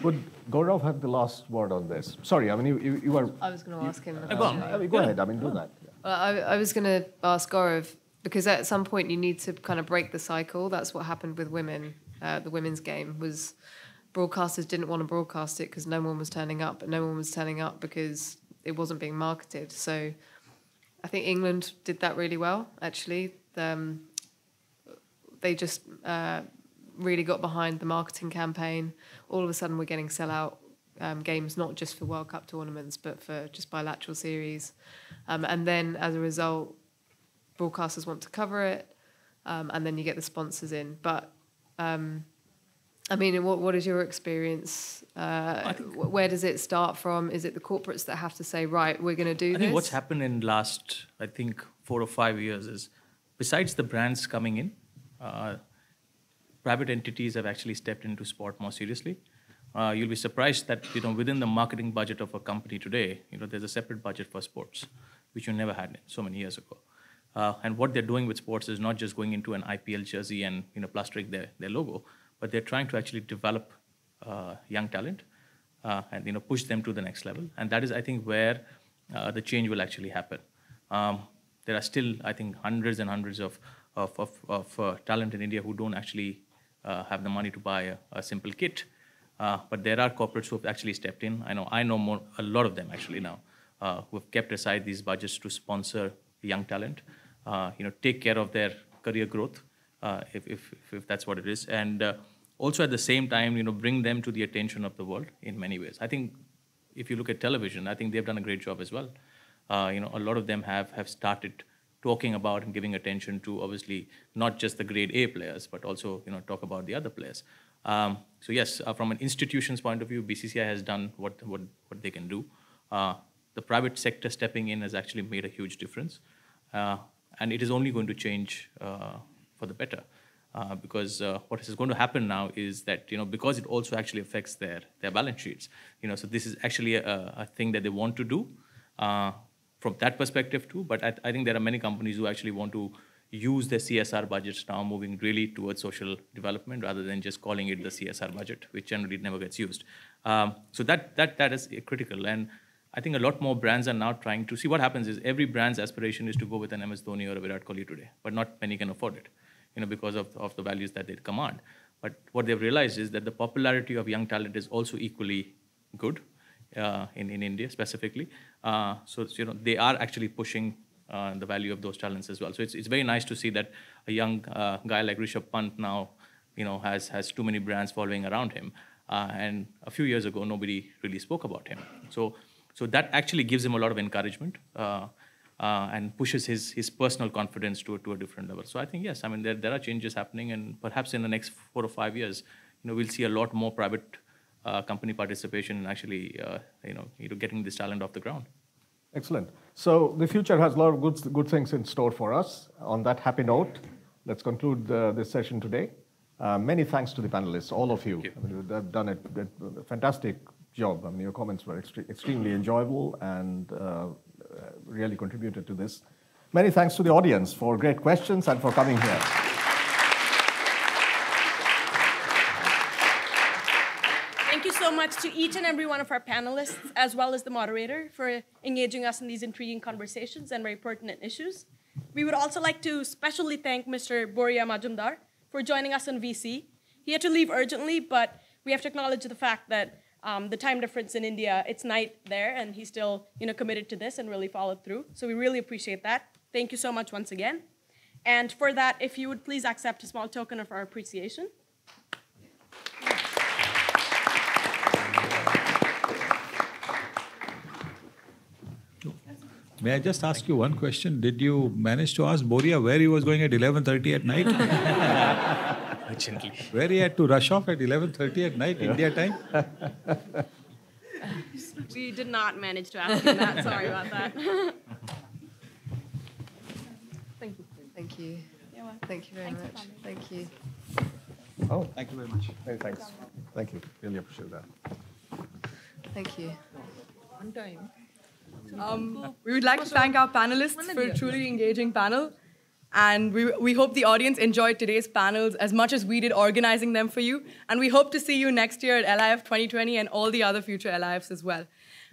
Speaker 3: Would Gaurav have the last word on this? Sorry, I mean, you were...
Speaker 5: I was going to ask him.
Speaker 3: Go ahead, I mean, do that.
Speaker 5: Well, I was going to ask Gaurav, because at some point you need to kind of break the cycle. That's what happened with women. The women's game was broadcasters didn't want to broadcast it because no one was turning up, but no one was turning up because it wasn't being marketed. So I think England did that really well, actually. They just really got behind the marketing campaign. All of a sudden we're getting sellout games, not just for World Cup tournaments, but for just bilateral series. And then as a result, broadcasters want to cover it, and then you get the sponsors in. But I mean, what is your experience? Where does it start from? Is it the corporates that have to say, right, we're going to do this?
Speaker 8: I think what's happened in last, 4 or 5 years is, besides the brands coming in, private entities have actually stepped into sport more seriously. You'll be surprised that within the marketing budget of a company today, there's a separate budget for sports, which you never had so many years ago. And what they're doing with sports is not just going into an IPL jersey and plastering their logo, but they're trying to actually develop young talent and push them to the next level. And that is, I think, where the change will actually happen. There are still, I think, hundreds and hundreds of talent in India who don't actually have the money to buy a simple kit. But there are corporates who have actually stepped in. I know a lot of them actually now who have kept aside these budgets to sponsor young talent, take care of their career growth, if that's what it is, and also at the same time, bring them to the attention of the world in many ways. I think if you look at television, I think they've done a great job as well. A lot of them have started talking about and giving attention to obviously not just the grade A players, but also talk about the other players. So yes, from an institution's point of view, BCCI has done what they can do. The private sector stepping in has actually made a huge difference. And it is only going to change for the better. Because what is going to happen now is that, because it also actually affects their balance sheets. So this is actually a thing that they want to do from that perspective too. But I think there are many companies who actually want to use their CSR budgets now moving really towards social development rather than just calling it the CSR budget, which generally never gets used. So that is critical. And I think a lot more brands are now trying to see what happens is every brand's aspiration is to go with an MS Dhoni or a Virat Kohli today, but not many can afford it, because of the values that they command. But what they've realized is that the popularity of young talent is also equally good in India specifically. So they are actually pushing the value of those talents as well. So it's very nice to see that a young guy like Rishabh Pant now, has too many brands following around him. And a few years ago, nobody really spoke about him. So that actually gives him a lot of encouragement and pushes his personal confidence to a different level. So I think, yes, there are changes happening, and perhaps in the next 4 or 5 years, we'll see a lot more private company participation in actually, getting this talent off the ground.
Speaker 3: Excellent. So the future has a lot of good things in store for us. On that happy note, let's conclude this session today. Many thanks to the panelists, all of you. You've done a fantastic job. Your comments were extremely enjoyable and really contributed to this. Many thanks to the audience for great questions and for coming here.
Speaker 2: Thank you so much to each and every one of our panelists, as well as the moderator, for engaging us in these intriguing conversations and very pertinent issues. We would also like to specially thank Mr. Boria Majumdar for joining us on VC. He had to leave urgently, but we have to acknowledge the fact that the time difference in India, it's night there, and he's still committed to this and really followed through. So we really appreciate that. Thank you so much once again. And for that, if you would please accept a small token of our appreciation.
Speaker 7: May I just ask you one question? Did you manage to ask Boria where he was going at 11:30 at night? Where he had to rush off at 11:30 at night, India time?
Speaker 2: We did not manage to ask him that. Sorry about that. Thank you.
Speaker 5: Thank you. Thank you very much. Thank you.
Speaker 3: Oh, thank you very much. Many thanks. Thank you. Really appreciate that.
Speaker 5: Thank you.
Speaker 1: One time. We would like to thank our panelists for a truly engaging panel. And we hope the audience enjoyed today's panels as much as we did organizing them for you. And we hope to see you next year at LIF 2020 and all the other future LIFs as well.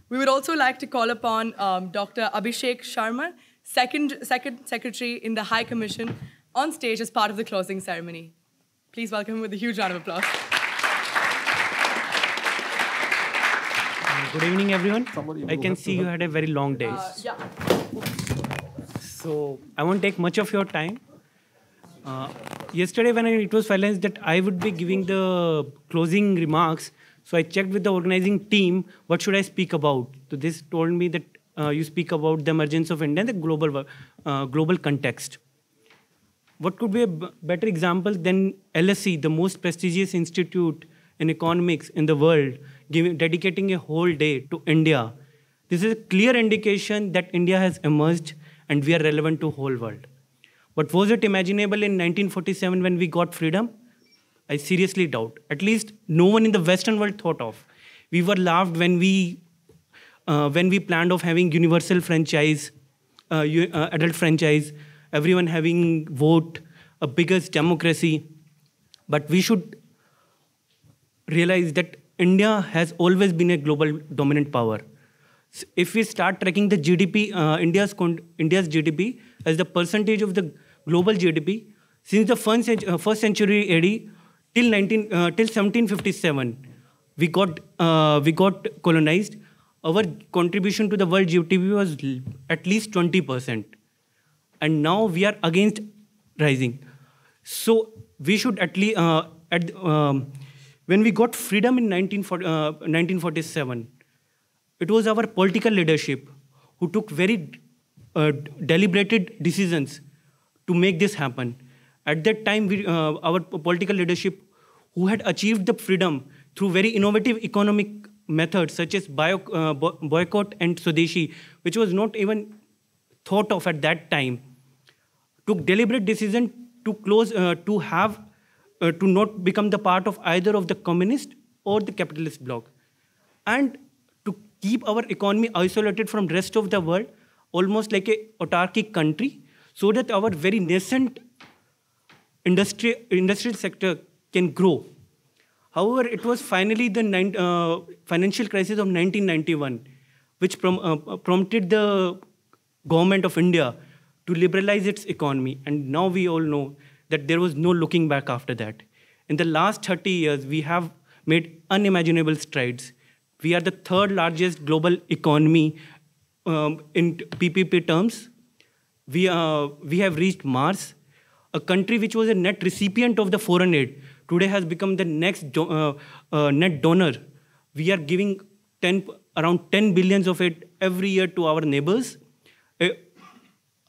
Speaker 1: We would also like to call upon Dr. Abhishek Sharma, second secretary in the High Commission, on stage as part of the closing ceremony. Please welcome him with a huge round of applause.
Speaker 19: Good evening, everyone. I can see you had a very long day.
Speaker 1: Yeah.
Speaker 19: So I won't take much of your time. Yesterday when it was finalized that I would be giving the closing remarks, so I checked with the organizing team, what should I speak about? So this told me that you speak about the emergence of India in the global context. What could be a better example than LSE, the most prestigious institute in economics in the world, dedicating a whole day to India? This is a clear indication that India has emerged and we are relevant to whole world. But was it imaginable in 1947 when we got freedom? I seriously doubt. At least no one in the Western world thought of. We were laughed when we planned of having universal franchise, adult franchise, everyone having vote, a biggest democracy. But we should realize that India has always been a global dominant power. If we start tracking the GDP, India's GDP as the percentage of the global GDP, since the first century AD till 1757, we got colonized. Our contribution to the world GDP was at least 20%, and now we are against rising. So we should at least when we got freedom in 1947. It was our political leadership who took very deliberated decisions to make this happen. At that time, our political leadership who had achieved the freedom through very innovative economic methods such as boycott and Swadeshi, which was not even thought of at that time, took deliberate decision to close, to not become the part of either of the communist or the capitalist bloc. And keep our economy isolated from rest of the world, almost like a autarkic country, so that our very nascent industrial sector can grow. However, it was finally the financial crisis of 1991, which prompted the government of India to liberalize its economy. And now we all know that there was no looking back after that. In the last 30 years, we have made unimaginable strides. We are the third largest global economy in PPP terms. We have reached Mars. A country which was a net recipient of the foreign aid today has become the next net donor. We are giving around 10 billions of it every year to our neighbors.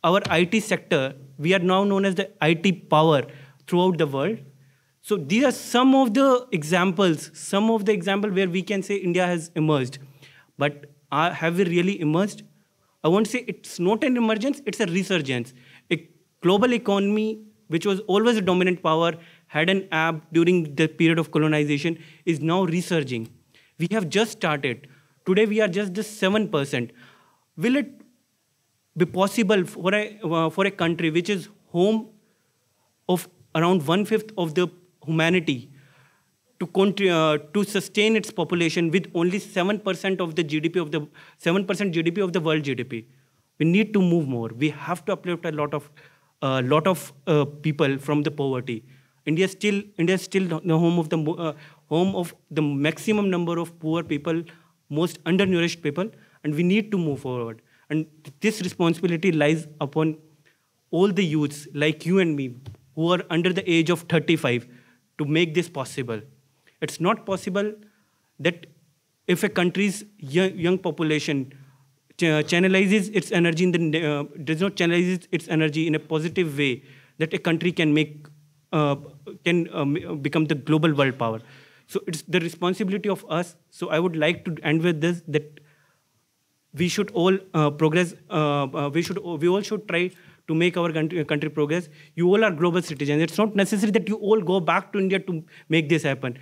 Speaker 19: Our IT sector, we are now known as the IT power throughout the world. So these are some of the examples where we can say India has emerged. But have we really emerged? I won't say it's not an emergence, it's a resurgence. A global economy, which was always a dominant power, had an ebb during the period of colonization, is now resurging. We have just started. Today we are just the 7%. Will it be possible for a country which is home of around 1/5 of the humanity to sustain its population with only 7% of the GDP of the 7% GDP of the world GDP? We need to move more. We have to uplift a lot of people from the poverty. India is still the home of the maximum number of poor people, most undernourished people, and we need to move forward. And this responsibility lies upon all the youths like you and me who are under the age of 35 to make this possible. It's not possible that if a country's young population channelizes its energy does not channelize its energy in a positive way, that a country can become the global world power. So it's the responsibility of us. So I would like to end with this, that we should all progress. We all should try to make our country progress. You all are global citizens. It's not necessary that you all go back to India to make this happen.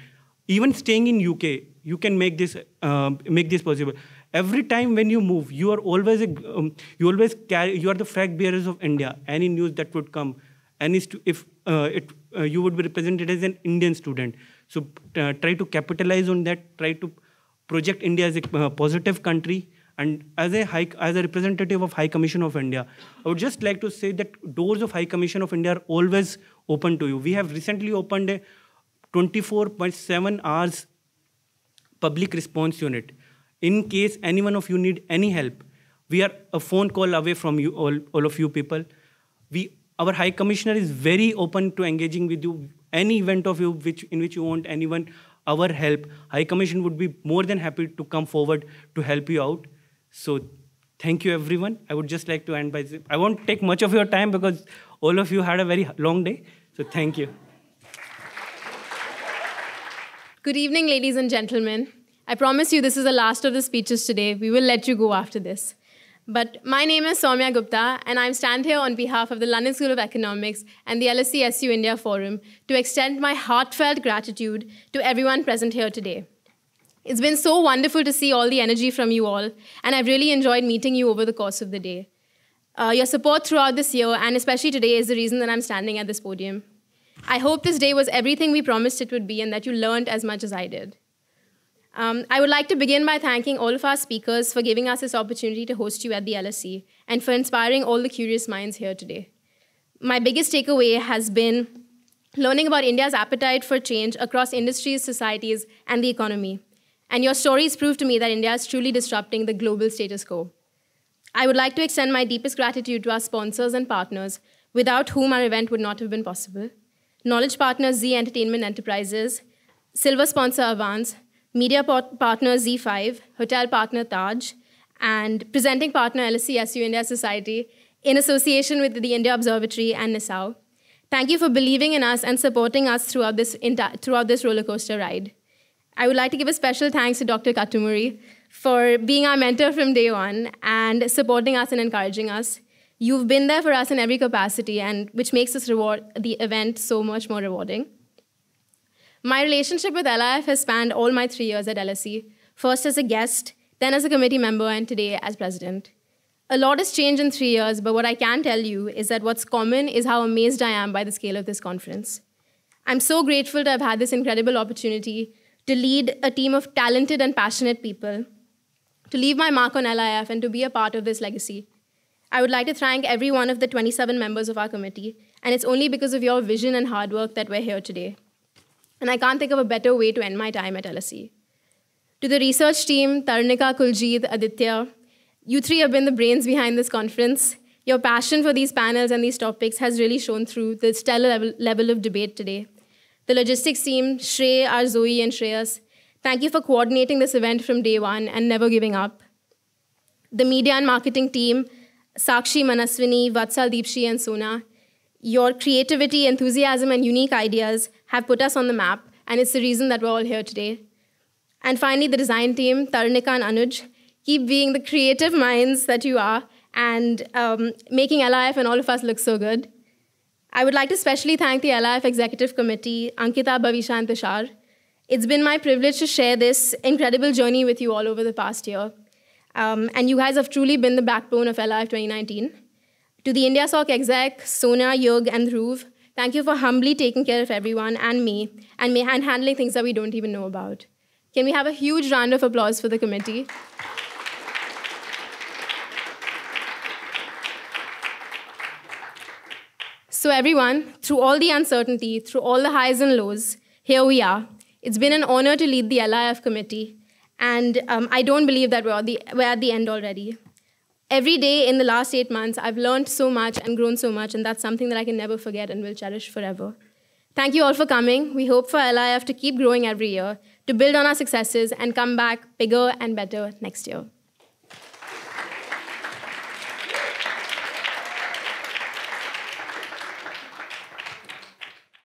Speaker 19: Even staying in UK, you can make this possible. Every time when you move, you are always you are the flag bearers of India. Any news that would come, you would be represented as an Indian student. So try to capitalize on that. Try to project India as a positive country. And as a representative of High Commission of India, I would just like to say that doors of High Commission of India are always open to you. We have recently opened a 24.7 hours public response unit. In case any one of you need any help, we are a phone call away from you, all of you people. Our High Commissioner is very open to engaging with you. Any event of you in which you want our help, High Commission would be more than happy to come forward to help you out. So thank you, everyone. I would just like to end by saying, I won't take much of your time because all of you had a very long day. So thank you.
Speaker 20: Good evening, ladies and gentlemen. I promise you this is the last of the speeches today. We will let you go after this. But my name is Soumya Gupta, and I stand here on behalf of the London School of Economics and the LSE SU India Forum to extend my heartfelt gratitude to everyone present here today. It's been so wonderful to see all the energy from you all, and I've really enjoyed meeting you over the course of the day. Your support throughout this year, and especially today, is the reason that I'm standing at this podium. I hope this day was everything we promised it would be and that you learned as much as I did. I would like to begin by thanking all of our speakers for giving us this opportunity to host you at the LSE and for inspiring all the curious minds here today. My biggest takeaway has been learning about India's appetite for change across industries, societies, and the economy. And your stories prove to me that India is truly disrupting the global status quo. I would like to extend my deepest gratitude to our sponsors and partners, without whom our event would not have been possible. Knowledge partner Z Entertainment Enterprises, silver sponsor Avance, media partner Z5, hotel partner Taj, and presenting partner LSE SU India Society in association with the India Observatory and NISAO. Thank you for believing in us and supporting us throughout this roller coaster ride. I would like to give a special thanks to Dr. Katumuri for being our mentor from day one and supporting us and encouraging us. You've been there for us in every capacity, and which makes the event so much more rewarding. My relationship with LIF has spanned all my 3 years at LSE, first as a guest, then as a committee member, and today as president. A lot has changed in 3 years, but what I can tell you is that what's common is how amazed I am by the scale of this conference. I'm so grateful to have had this incredible opportunity to lead a team of talented and passionate people, to leave my mark on LIF, and to be a part of this legacy. I would like to thank every one of the 27 members of our committee, and it's only because of your vision and hard work that we're here today. And I can't think of a better way to end my time at LSE. To the research team, Tarnika, Kuljeet, Aditya, you three have been the brains behind this conference. Your passion for these panels and these topics has really shown through the stellar level of debate today. The logistics team, Shrey, Arzoe, and Shreyas, thank you for coordinating this event from day one and never giving up. The media and marketing team, Sakshi, Manaswini, Vatsal, Deepshi, and Sona, your creativity, enthusiasm, and unique ideas have put us on the map, and it's the reason that we're all here today. And finally, the design team, Tarnika and Anuj, keep being the creative minds that you are and making LIF and all of us look so good. I would like to especially thank the LIF Executive Committee, Ankita, Bhavisha, and Tushar. It's been my privilege to share this incredible journey with you all over the past year. And you guys have truly been the backbone of LIF 2019. To the India SOC exec, Sona, Yog, and Dhruv, thank you for humbly taking care of everyone and me, and handling things that we don't even know about. Can we have a huge round of applause for the committee? So everyone, through all the uncertainty, through all the highs and lows, here we are. It's been an honor to lead the LIF committee, and I don't believe that we're at the end already. Every day in the last 8 months, I've learned so much and grown so much, and that's something that I can never forget and will cherish forever. Thank you all for coming. We hope for LIF to keep growing every year, to build on our successes and come back bigger and better next year.